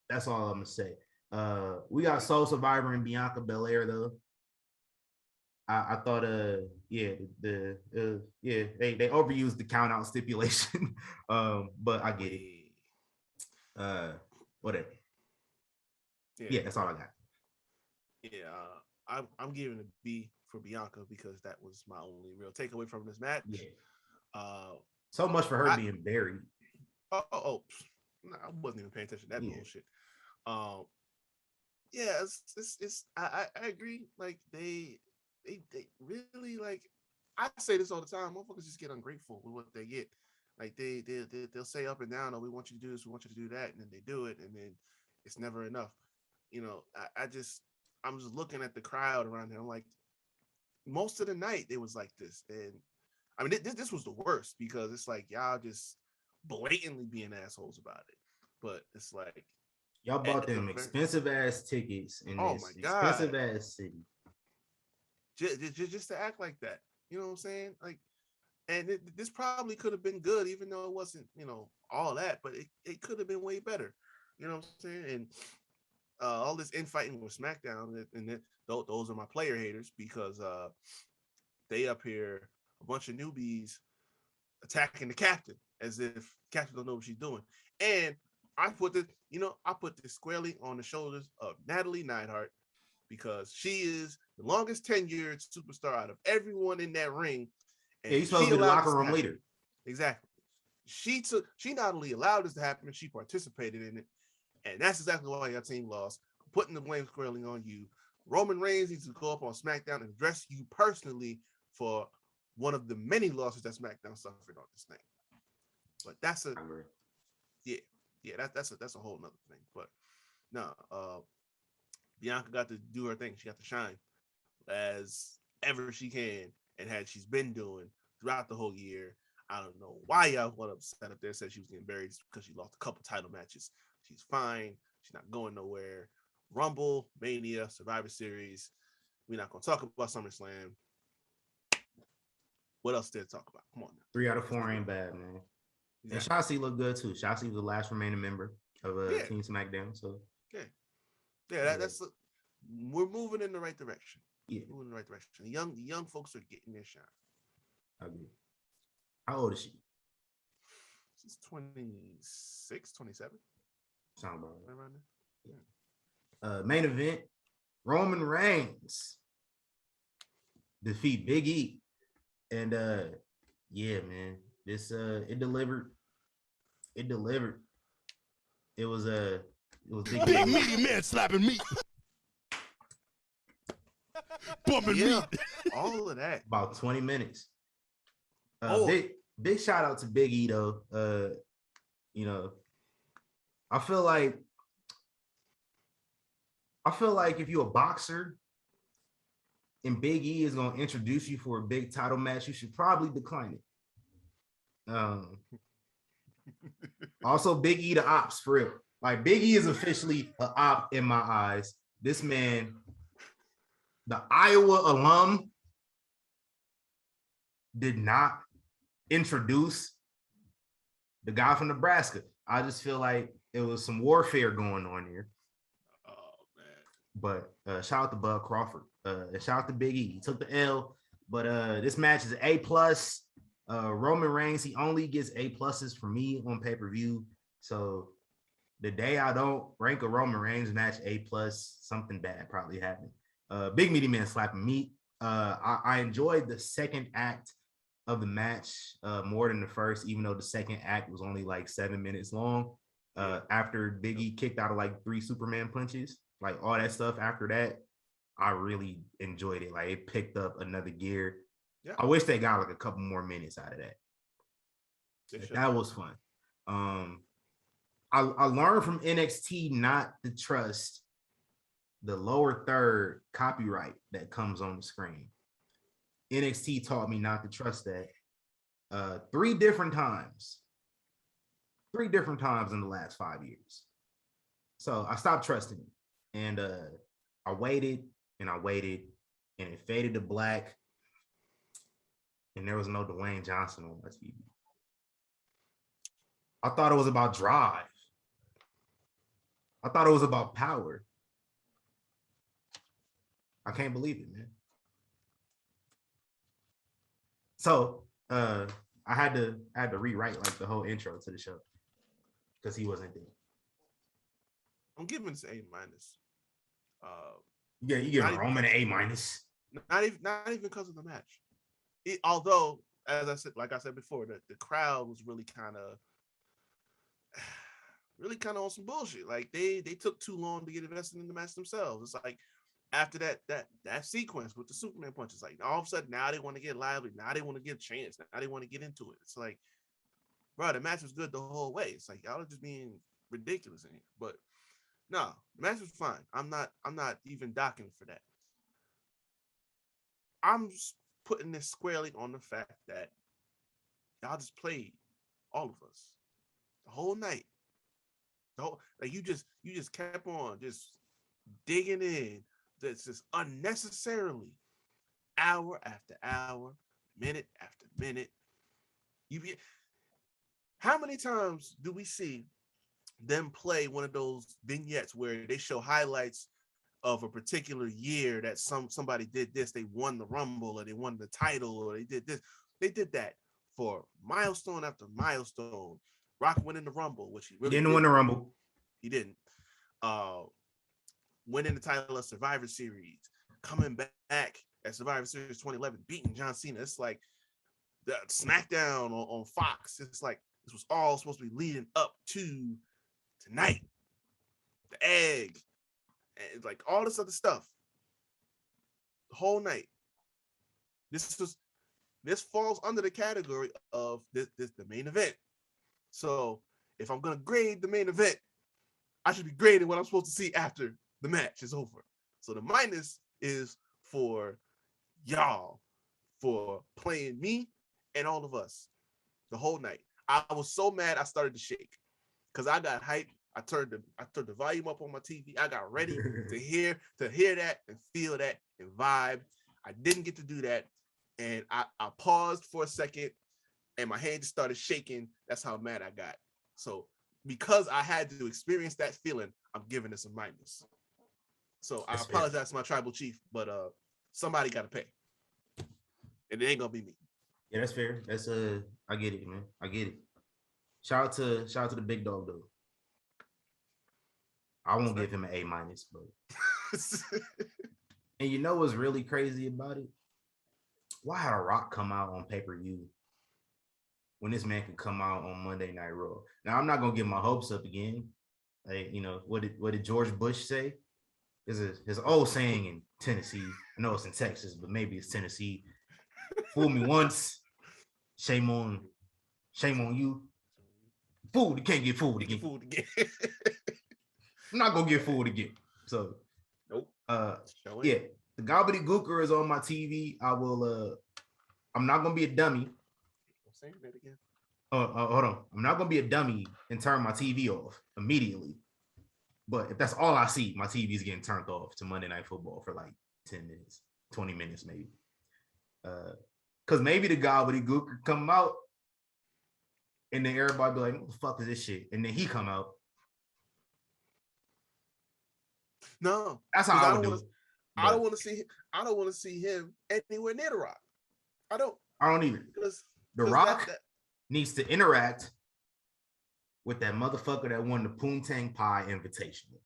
That's all I'm gonna say. We got Soul Survivor and Bianca Belair though. I thought they overused the count out stipulation. But I get it. Whatever. Yeah, that's all I got. Yeah, I'm giving a B for Bianca because that was my only real takeaway from this match. Yeah. So much for her being buried. No, I wasn't even paying attention to that bullshit. Yeah, it's I agree. Like they really like. I say this all the time. Motherfuckers just get ungrateful with what they get. Like they'll say up and down, "Oh, we want you to do this, we want you to do that," and then they do it, and then it's never enough. You know, I'm just looking at the crowd around here. I'm like, most of the night it was like this, and I mean this was the worst because it's like y'all just blatantly being assholes about it. But it's like y'all bought them expensive ass tickets in this expensive ass city. Just to act like that. You know what I'm saying? Like, and this probably could have been good, even though it wasn't, all that, but it could have been way better. You know what I'm saying? And all this infighting with Smackdown, and those are my player haters because they up here, a bunch of newbies attacking the captain as if the captain don't know what she's doing. And I put this squarely on the shoulders of Natalie Neidhart because she is the longest tenured superstar out of everyone in that ring. And you're supposed to be the locker room leader. Exactly. She not only allowed this to happen, she participated in it. And that's exactly why your team lost. Putting the blame squarely on you. Roman Reigns needs to go up on SmackDown and address you personally for one of the many losses that SmackDown suffered on this thing. But that's a that's a whole nother thing. But no, Bianca got to do her thing. She got to shine as ever she can, and she's been doing throughout the whole year. I don't know why y'all want to set up there said she was getting buried because she lost a couple title matches. She's fine. She's not going nowhere. Rumble, Mania, Survivor Series. We're not going to talk about SummerSlam. What else did to talk about? Come on now. 3 out of 4 ain't bad, man. Exactly. And Shotzi looked good too. Shotzi was the last remaining member of Team SmackDown. So that's we're moving in the right direction. Yeah, moving in the right direction. The young folks are getting their shine. I agree. How old is she? She's 26, 27. Sound about right. Around there. Yeah. Main event: Roman Reigns defeat Big E, and yeah, man, this it delivered. It delivered. It was Big meaty man slapping meat. Bumping meat. All of that. About 20 minutes. Big shout out to Big E though. I feel like if you're a boxer and Big E is gonna introduce you for a big title match, you should probably decline it. Also, Big E the ops for real. Like Big E is officially an op in my eyes. This man, the Iowa alum, did not introduce the guy from Nebraska. I just feel like it was some warfare going on here. Oh man! But shout out to Bud Crawford. And shout out to Big E. He took the L. But this match is A+. Roman Reigns, he only gets A+ from me on pay-per-view. So the day I don't rank a Roman Reigns match A+, something bad probably happened. Big meaty man slapping meat. I enjoyed the second act of the match more than the first, even though the second act was only like 7 minutes long. After Big E kicked out of like 3 Superman punches, like all that stuff after that, I really enjoyed it. Like it picked up another gear. Yeah. I wish they got like a couple more minutes out of that. That was fun. I learned from NXT not to trust the lower third copyright that comes on the screen. NXT taught me not to trust that 3 different times. 3 different times in the last 5 years. So I stopped trusting it. And I waited and it faded to black. And there was no Dwayne Johnson on my TV. I thought it was about drive. I thought it was about power. I can't believe it, man. So I had to rewrite like the whole intro to the show because he wasn't there. I'm giving this A minus. Yeah, you give Roman an A minus. Not even because of the match. Although, as I said, like I said before, the crowd was really kind of on some bullshit. Like they took too long to get invested in the match themselves. It's like after that sequence with the Superman punches, like all of a sudden now they want to get lively. Now they want to get a chance. Now they want to get into it. It's like, bro, the match was good the whole way. It's like y'all are just being ridiculous in here. But no, the match was fine. I'm not even docking for that. I'm just putting this squarely on the fact that y'all just played all of us the whole night. Like you just kept on just digging in. That's just unnecessarily, hour after hour, minute after minute. How many times do we see them play one of those vignettes where they show highlights of a particular year that somebody did this, they won the Rumble or they won the title or they did this. They did that for milestone after milestone. Rock winning the Rumble, which he really didn't win the Rumble. He didn't. Winning the title of Survivor Series, coming back at Survivor Series 2011, beating John Cena. It's like the Smackdown on Fox. It's like this was all supposed to be leading up to tonight. The egg. And like all this other stuff. The whole night. This falls under the category of the main event. So if I'm gonna grade the main event, I should be grading what I'm supposed to see after the match is over. So the minus is for y'all for playing me and all of us the whole night. I was so mad I started to shake because I got hyped. I turned the volume up on my TV. I got ready to hear that and feel that and vibe. I didn't get to do that. And I paused for a second and my hand just started shaking. That's how mad I got. So because I had to experience that feeling, I'm giving this a minus. So I apologize to my tribal chief, but somebody got to pay. And it ain't going to be me. Yeah, that's fair. That's I get it, man. I get it. Shout out to the big dog though. I won't give him an A minus, but and you know what's really crazy about it? Why had a Rock come out on pay-per-view when this man could come out on Monday Night Raw? Now I'm not gonna get my hopes up again. Like, you know, what did George Bush say? His old saying in Tennessee. I know it's in Texas, but maybe it's Tennessee. Fool me once, shame on you. Fooled, you can't get fooled again. I'm not gonna get fooled again. So, nope. Yeah, the gobbledygooker is on my TV. I will. I'm not gonna be a dummy. I'm saying that again. Hold on. I'm not gonna be a dummy and turn my TV off immediately. But if that's all I see, my TV is getting turned off to Monday Night Football for like 10 minutes, 20 minutes maybe. Because maybe the gobbledygooker come out and then everybody be like, what the fuck is this shit? And then he come out. No. That's how I would do it. I don't want to see him anywhere near The Rock. I don't either. The Rock needs to interact with that motherfucker that won the Poontang Pie Invitational.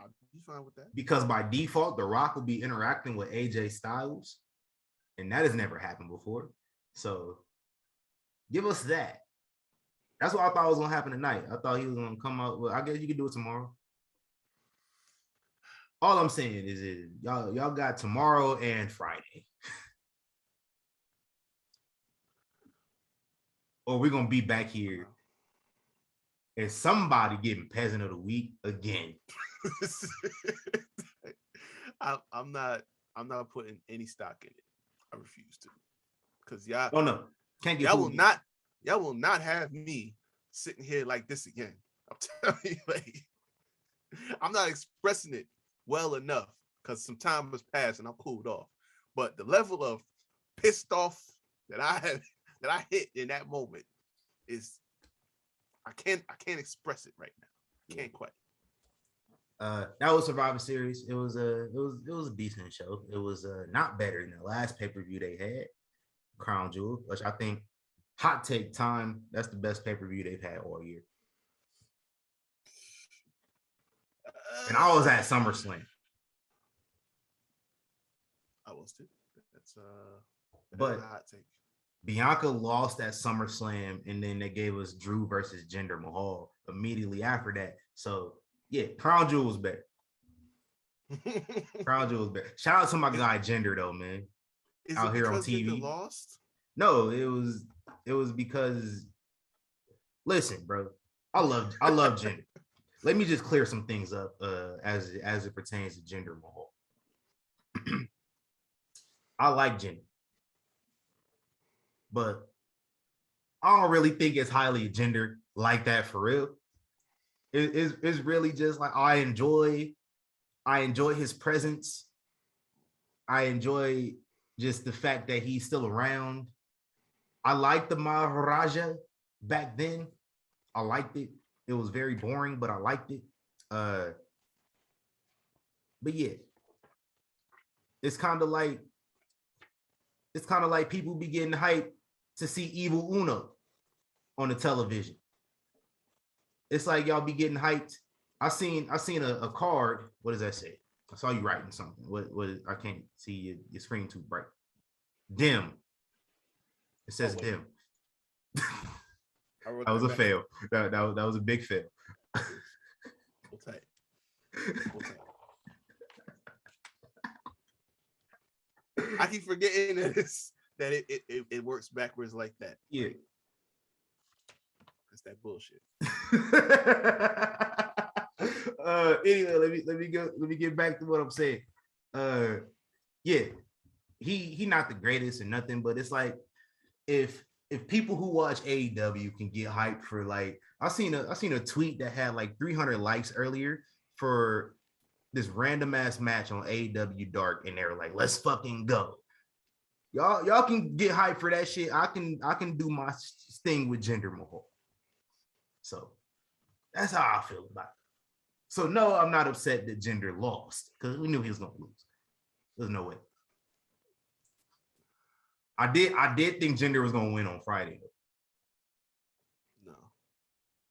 I'll be fine with that. Because by default, The Rock will be interacting with AJ Styles, and that has never happened before. So give us that. That's what I thought was gonna happen tonight. I thought he was gonna come out. Well, I guess you could do it tomorrow. All I'm saying is y'all got tomorrow and Friday. Or we're gonna be back here and somebody getting peasant of the week again. I'm not putting any stock in it. I refuse to. Because y'all can't get y'all will not have me sitting here like this again. I'm telling you, like, I'm not expressing it well enough because some time has passed and I'm cooled off. But the level of pissed off that I hit in that moment is I can't express it right now. Can't quite. That was Survivor Series. It was a decent show. It was not better than the last pay-per-view they had. Crown Jewel, which I think hot take time. That's the best pay-per-view they've had all year. And I was at SummerSlam. I was too. That's but a hot take. Bianca lost at SummerSlam, and then they gave us Drew versus Jinder Mahal immediately after that. So yeah, Crown Jewel was better. Crown Jewel was better. Shout out to my guy Jinder though, man. Out here on TV. Jinder lost? No, it was because listen, bro. I love Jinder. Let me just clear some things up as it pertains to Jinder Mahal. I like Jinder, but I don't really think it's highly Jinder like that for real. It's really just like I enjoy his presence. I enjoy just the fact that he's still around. I liked the Maharaja back then. I liked it. It was very boring, but I liked it. But yeah, it's kind of like people be getting hyped to see Evil Uno on the television. It's like y'all be getting hyped. I seen a card. What does that say? I saw you writing something. What I can't see your screen too bright. Dim. It says dim. That was a fail. That was a big fail. We'll take. I keep forgetting that it works backwards like that. Yeah. That's that bullshit. Anyway, let me get back to what I'm saying. Yeah, he not the greatest or nothing, but it's like if people who watch AEW can get hyped for like I seen a tweet that had like 300 likes earlier for this random ass match on AEW Dark, and they were like, let's fucking go. Y'all can get hyped for that shit. I can do my thing with Jinder Mahal. So that's how I feel about it. So no, I'm not upset that Jinder lost because we knew he was gonna lose. There's no way. I did think Jinder was gonna win on Friday. No.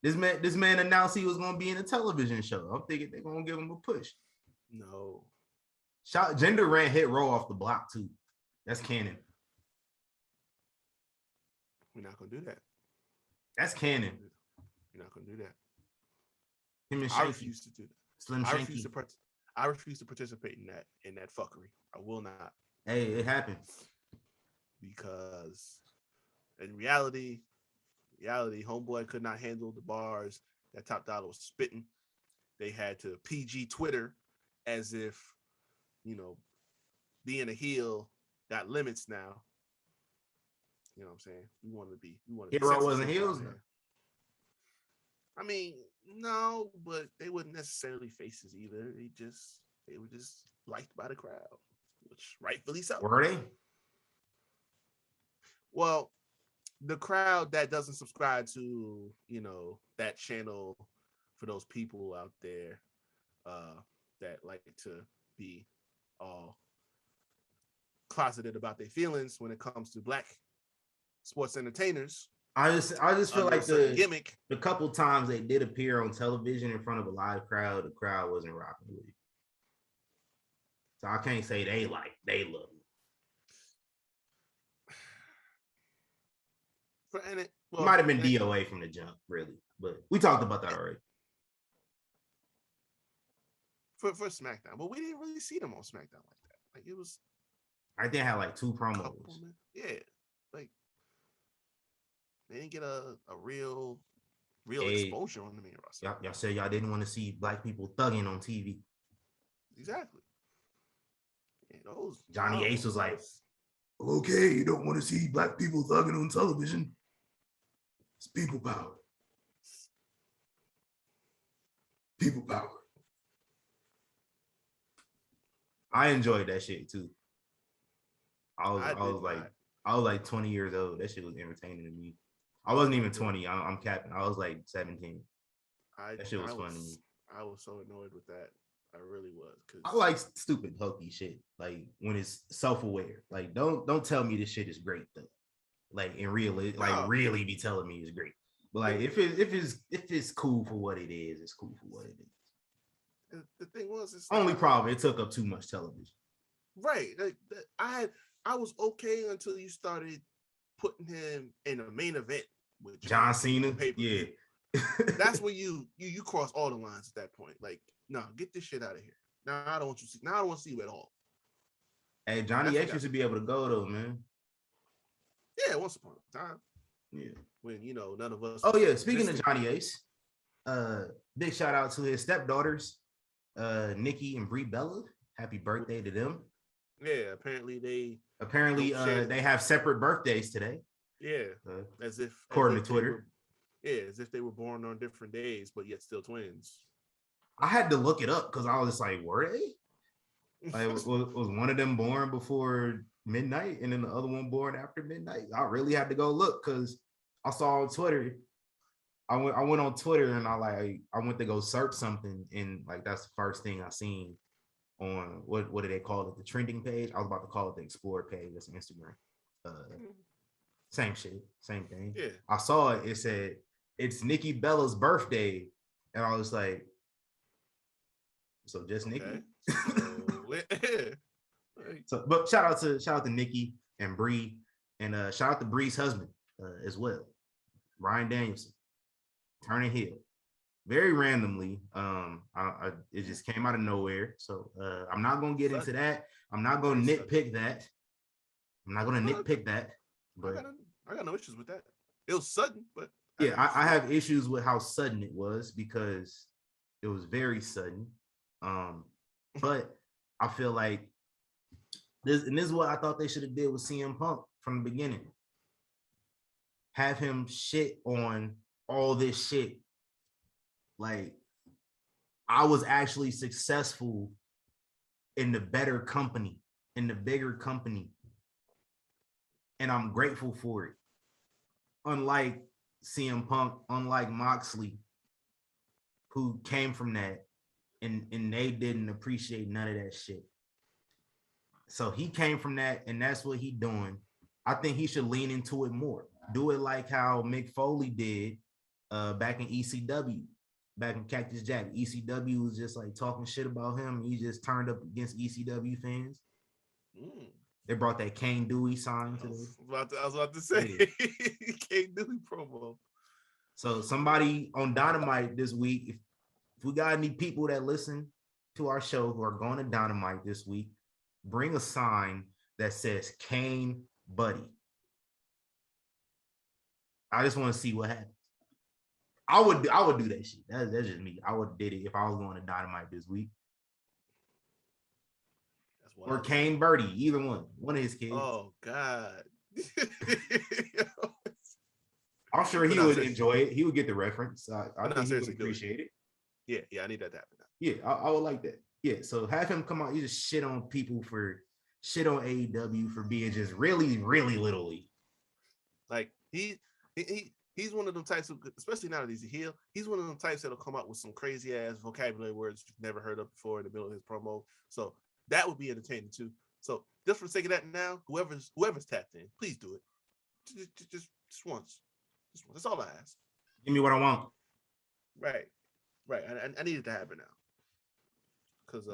This man announced he was gonna be in a television show. I'm thinking they're gonna give him a push. No. Jinder ran hit row off the block too. That's canon. We're not gonna do that. That's canon. You're not gonna do that. Him and I Shanky. refuse to do that. Slim I Shanky. refuse to participate in that fuckery. I will not. Hey, it happened. Because in reality, Homeboy could not handle the bars that Top Dollar was spitting. They had to PG Twitter as if, being a heel got limits now. You know what I'm saying? We want to be Hero wasn't heels. I mean, no, but they weren't necessarily faces either. They were just liked by the crowd, which rightfully so. Were they? Well, the crowd that doesn't subscribe to, that channel, for those people out there that like to be all closeted about their feelings when it comes to Black sports entertainers. I just feel like the couple times they did appear on television in front of a live crowd, the crowd wasn't rocking with it. So I can't say they love it. It might have been DOA from the jump, really, but we talked about that already. For SmackDown, but we didn't really see them on SmackDown like that. Like it was, I think they had like 2 promos. Yeah, like they didn't get a real exposure on the main roster. Y'all said y'all didn't want to see Black people thugging on TV. Exactly. Yeah, Johnny Ace was like, okay, you don't want to see Black people thugging on television. It's people power. People power. I enjoyed that shit too. I was like 20 years old. That shit was entertaining to me. I wasn't even 20. I'm capping. I was like 17. That shit was fun to me. I was so annoyed with that. I really was. I like stupid hokey shit. Like when it's self-aware. Like don't tell me this shit is great though. like in real, like No. really be telling me it's great. But like if it's cool for what it is, it's cool for what it is. The thing was, it's Only like, problem, it took up too much television. right. Like, I was okay until you started putting him in a main event with John Cena. pay-per-view. Yeah. That's when you cross all the lines at that point. Like, no, get this shit out of here. Now I don't want you to see. Now I don't want to see you at all. Hey, Johnny X used to be able to go though, man. Yeah, once upon a time. Yeah. When none of us. Oh yeah, speaking of Johnny Ace, big shout out to his stepdaughters, Nikki and Brie Bella. Happy birthday to them. Yeah, apparently they have separate birthdays today. Yeah, as if according to Twitter. As if they were born on different days, but yet still twins. I had to look it up because I was just like, were they? Like, was one of them born before midnight and then the other one born after midnight? I really had to go look because I saw on Twitter. I went on Twitter and I went to go search something, and like that's the first thing I seen on what do they call it? The trending page. I was about to call it the Explore page. That's Instagram. Same shit, same thing. Yeah. I saw it. It said it's Nikki Bella's birthday, and I was like, so just Nikki. So, but shout out to Nikki and Bree, and shout out to Bree's husband as well, Bryan Danielson, turning heel very randomly. It just came out of nowhere. So I'm not gonna get into that. I'm not gonna nitpick that. But I got no issues with that. It was sudden, but yeah, I have issues with how sudden it was because it was very sudden. But I feel like this is what I thought they should have did with CM Punk from the beginning. Have him shit on all this shit. Like, I was actually successful in the better company, in the bigger company, and I'm grateful for it. Unlike CM Punk, unlike Moxley, who came from that, and they didn't appreciate none of that shit. So he came from that, and that's what he doing. I think he should lean into it more. Do it like how Mick Foley did back in ECW, back in Cactus Jack. ECW was just like talking shit about him. He just turned up against ECW fans. They brought that Kane Dewey sign to them. I was about to say, Kane Dewey promo. So somebody on Dynamite this week, if we got any people that listen to our show who are going to Dynamite this week, bring a sign that says Kane Buddy. I just want to see what happens. I would do that shit. That's just me. I would did it if I was going to Dynamite this week. Or Kane Birdie, either one of his kids. Oh God. I'm sure he would enjoy it. He would get the reference. I think he would appreciate it. Yeah, I need that to happen now. Yeah, I would like that. Yeah, so have him come out. You just shit on people for shit on AEW for being just really, really little league. Like he's one of them types of, especially now that he's a heel, he's one of them types that'll come out with some crazy ass vocabulary words you've never heard of before in the middle of his promo. So that would be entertaining too. So just for the sake of that, now whoever's tapped in, please do it. Just once. That's all I ask. Give me what I want. Right. I need it to happen now. Because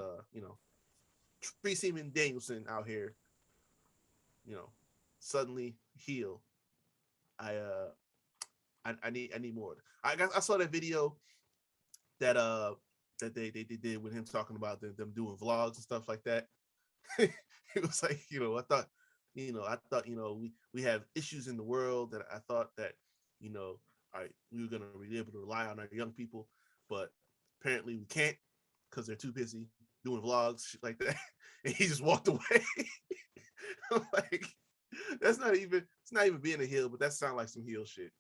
Tree Seaman Danielson out here, suddenly heel. I need more. I saw that video that they did with him talking about them doing vlogs and stuff like that. It was like, I thought we have issues in the world that I thought that we were gonna be able to rely on our young people, but apparently we can't because they're too busy doing vlogs, shit like that. And he just walked away. I'm like, it's not even being a heel, but that sounds like some heel shit.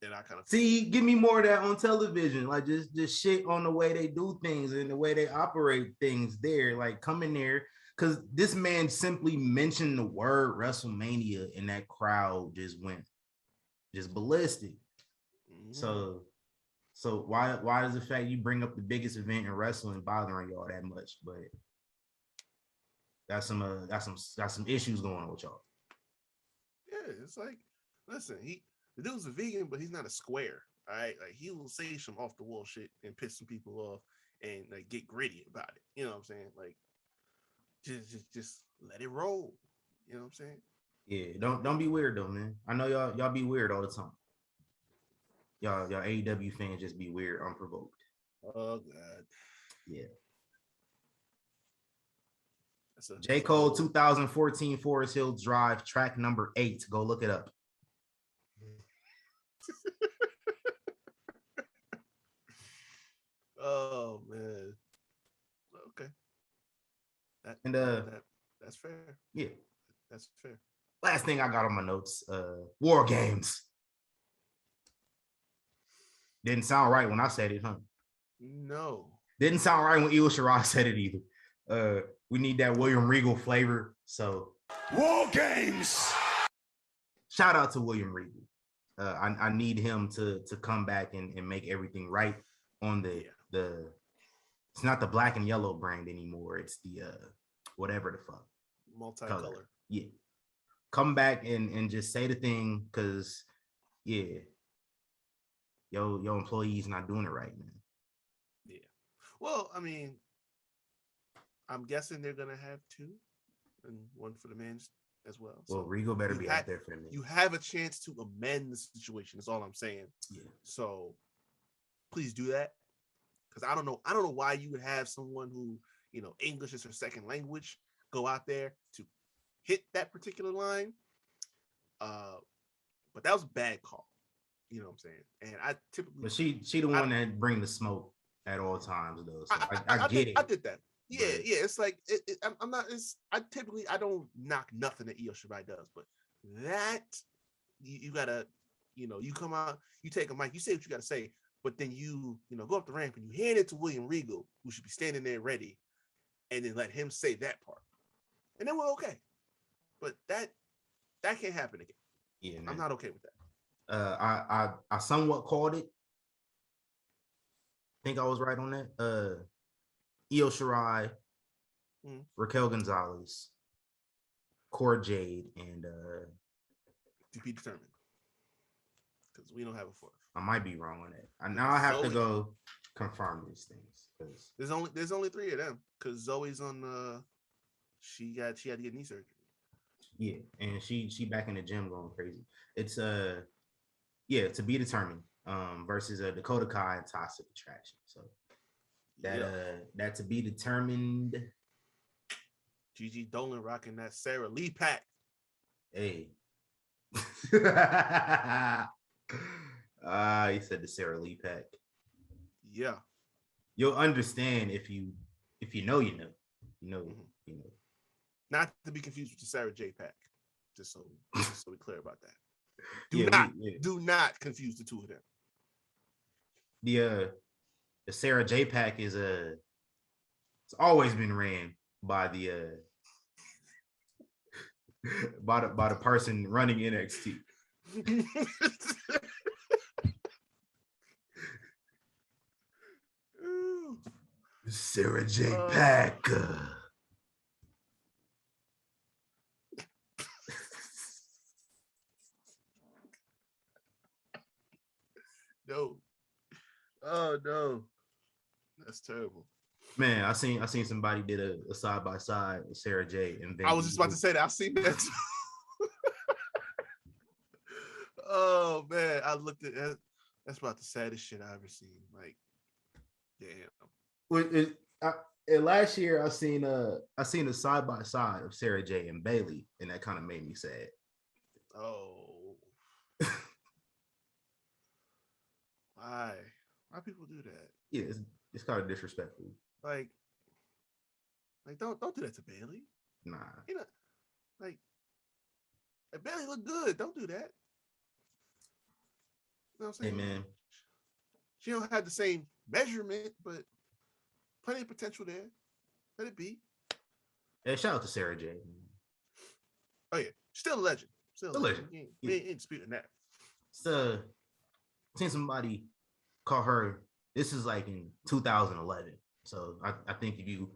And I kind of see, give me more of that on television, like just shit on the way they do things and the way they operate things there. Like, come in there, because this man simply mentioned the word WrestleMania and that crowd just went ballistic. Mm-hmm. So why does the fact you bring up the biggest event in wrestling bothering y'all that much? But got some issues going on with y'all. Yeah, it's like Listen, the dude's a vegan, but he's not a square. All right, like he will say some off the wall shit and piss some people off and like get gritty about it. You know what I'm saying? Like just let it roll. You know what I'm saying? Yeah, don't be weird though, man. I know y'all be weird all the time. Y'all AEW fans just be weird unprovoked. Oh God. Yeah. That's J. Cole 2014 Forest Hill Drive, track number 8. Go look it up. Oh man. Okay. That's fair. Yeah. That's fair. Last thing I got on my notes, War Games. Didn't sound right when I said it, huh? No. Didn't sound right when Io Shirai said it either. We need that William Regal flavor. So War Games. Shout out to William Regal. I need him to come back and make everything right on the it's not the black and yellow brand anymore. It's the whatever the fuck. Multicolor. Yeah. Come back and just say the thing, because your employees not doing it right, man. Yeah. Well, I mean, I'm guessing they're gonna have 2, and 1 for the men's as well. Well, so Regal better be out there for the men. You have a chance to amend the situation. That's all I'm saying. Yeah. So please do that, because I don't know why you would have someone who English is her second language go out there to hit that particular line. But that was a bad call. You know what I'm saying? And I typically, but she the one that bring the smoke at all times though. So I get it. I did that. Yeah. It's like I'm not. I don't knock nothing that Io Shirai does, but that you gotta, you come out, you take a mic, you say what you gotta say, but then you go up the ramp and you hand it to William Regal, who should be standing there ready, and then let him say that part, and then we're okay. But that can't happen again. Yeah, man. I'm not okay with that. I somewhat called it. I think I was right on that. Io Shirai, Raquel Gonzalez, Cora Jade, and to be determined, because we don't have a 4th. I might be wrong on that. I have to go confirm these things, because there's only 3 of them, because Zoe's on she had to get knee surgery. Yeah, and she back in the gym going crazy. It's to be determined versus Dakota Kai and Toxic Attraction. So that to be determined. Gigi Dolan rocking that Sarah Lee pack. Hey. He said the Sarah Lee pack. Yeah. You'll understand if you know, you know. Not to be confused with the Sarah J pack. Just so we're clear about that. Do not confuse the 2 of them. The Sarah J pack is it's always been ran by the by the person running NXT. Sarah J pack. No. Oh no. That's terrible. Man, I seen somebody did a side by side with Sarah J and I was just about to say that. I seen that too. Oh man, I looked at that. That's about the saddest shit I ever seen. Like, damn. Last year I seen a side by side of Sarah J and Bailey, and that kind of made me sad. Oh. Why people do that? Yeah, it's kind of disrespectful. Like don't do that to Bailey. Nah. Like Bailey look good. Don't do that. You know what I'm saying? Hey man. She don't have the same measurement, but plenty of potential there. Let it be. Hey, shout out to Sarah J. Oh yeah, still a legend. Still a legend. We ain't disputing that. So, seen somebody call her. This is like in 2011. So I think if you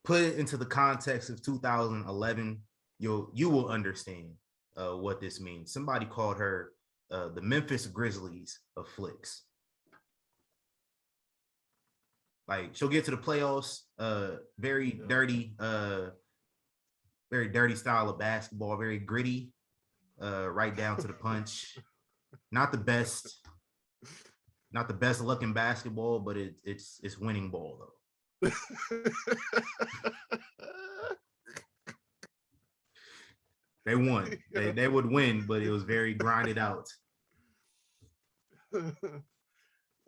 put it into the context of 2011, you will understand what this means. Somebody called her the Memphis Grizzlies of flicks. Like she'll get to the playoffs, very dirty style of basketball, very gritty, right down to the punch. Not the best looking basketball, but it's winning ball though. They won. They would win, but it was very grinded out.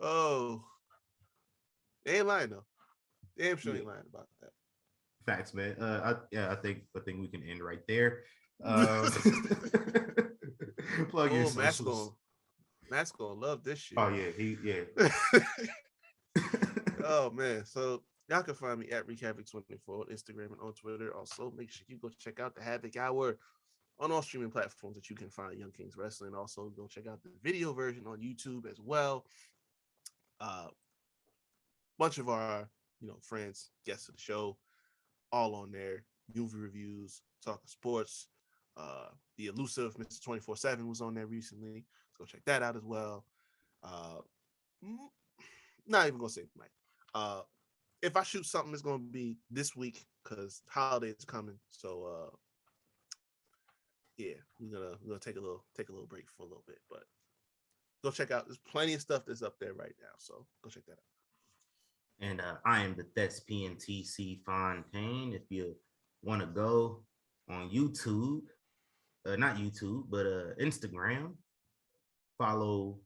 Oh, they ain't lying though. Damn sure ain't lying about that. Facts, man. I think we can end right there. Plug your socials. Matt's gonna love this shit. Oh yeah, Oh man, so y'all can find me at ReChavoc24 on Instagram and on Twitter. Also, make sure you go check out the Havoc Hour on all streaming platforms that you can find Young Kings Wrestling. Also, go check out the video version on YouTube as well. Bunch of our friends, guests of the show, all on there. Movie reviews, talking sports. The elusive Mr. 24/7 was on there recently. Go check that out as well. Not even gonna say tonight. If I shoot something, it's gonna be this week because holidays coming. So yeah, we're gonna take a little break for a little bit, but go check out. There's plenty of stuff that's up there right now, so go check that out. And I am the Thespian TC Fontaine. If you want to go on YouTube, not YouTube, but Instagram, follow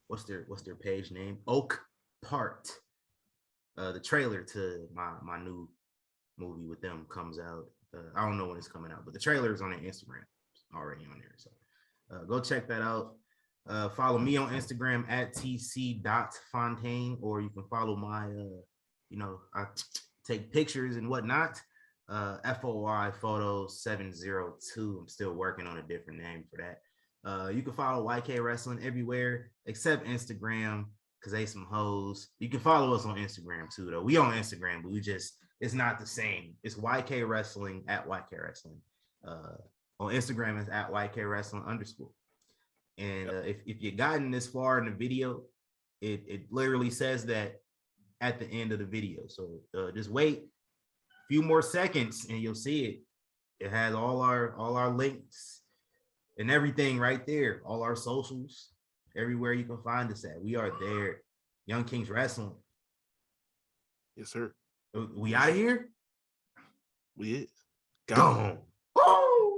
what's their page name? Oak Part. The trailer to my new movie with them comes out. I don't know when it's coming out, but the trailer is on their Instagram. It's already on there. So go check that out. Follow me on Instagram at tc.fontaine, or you can follow my I take pictures and whatnot. FOI Photos 702. I'm still working on a different name for that. You can follow YK Wrestling everywhere except Instagram because they some hoes. You can follow us on Instagram too, though. We on Instagram, but it's not the same. It's YK Wrestling at YK Wrestling. On Instagram, it's at YK Wrestling _. And if you've gotten this far in the video, it literally says that at the end of the video. So just wait a few more seconds and you'll see it. It has all our links and everything right there. All our socials, everywhere you can find us at. We are there. Young Kings Wrestling. Yes, sir. We out of here? We is. Gone. Oh!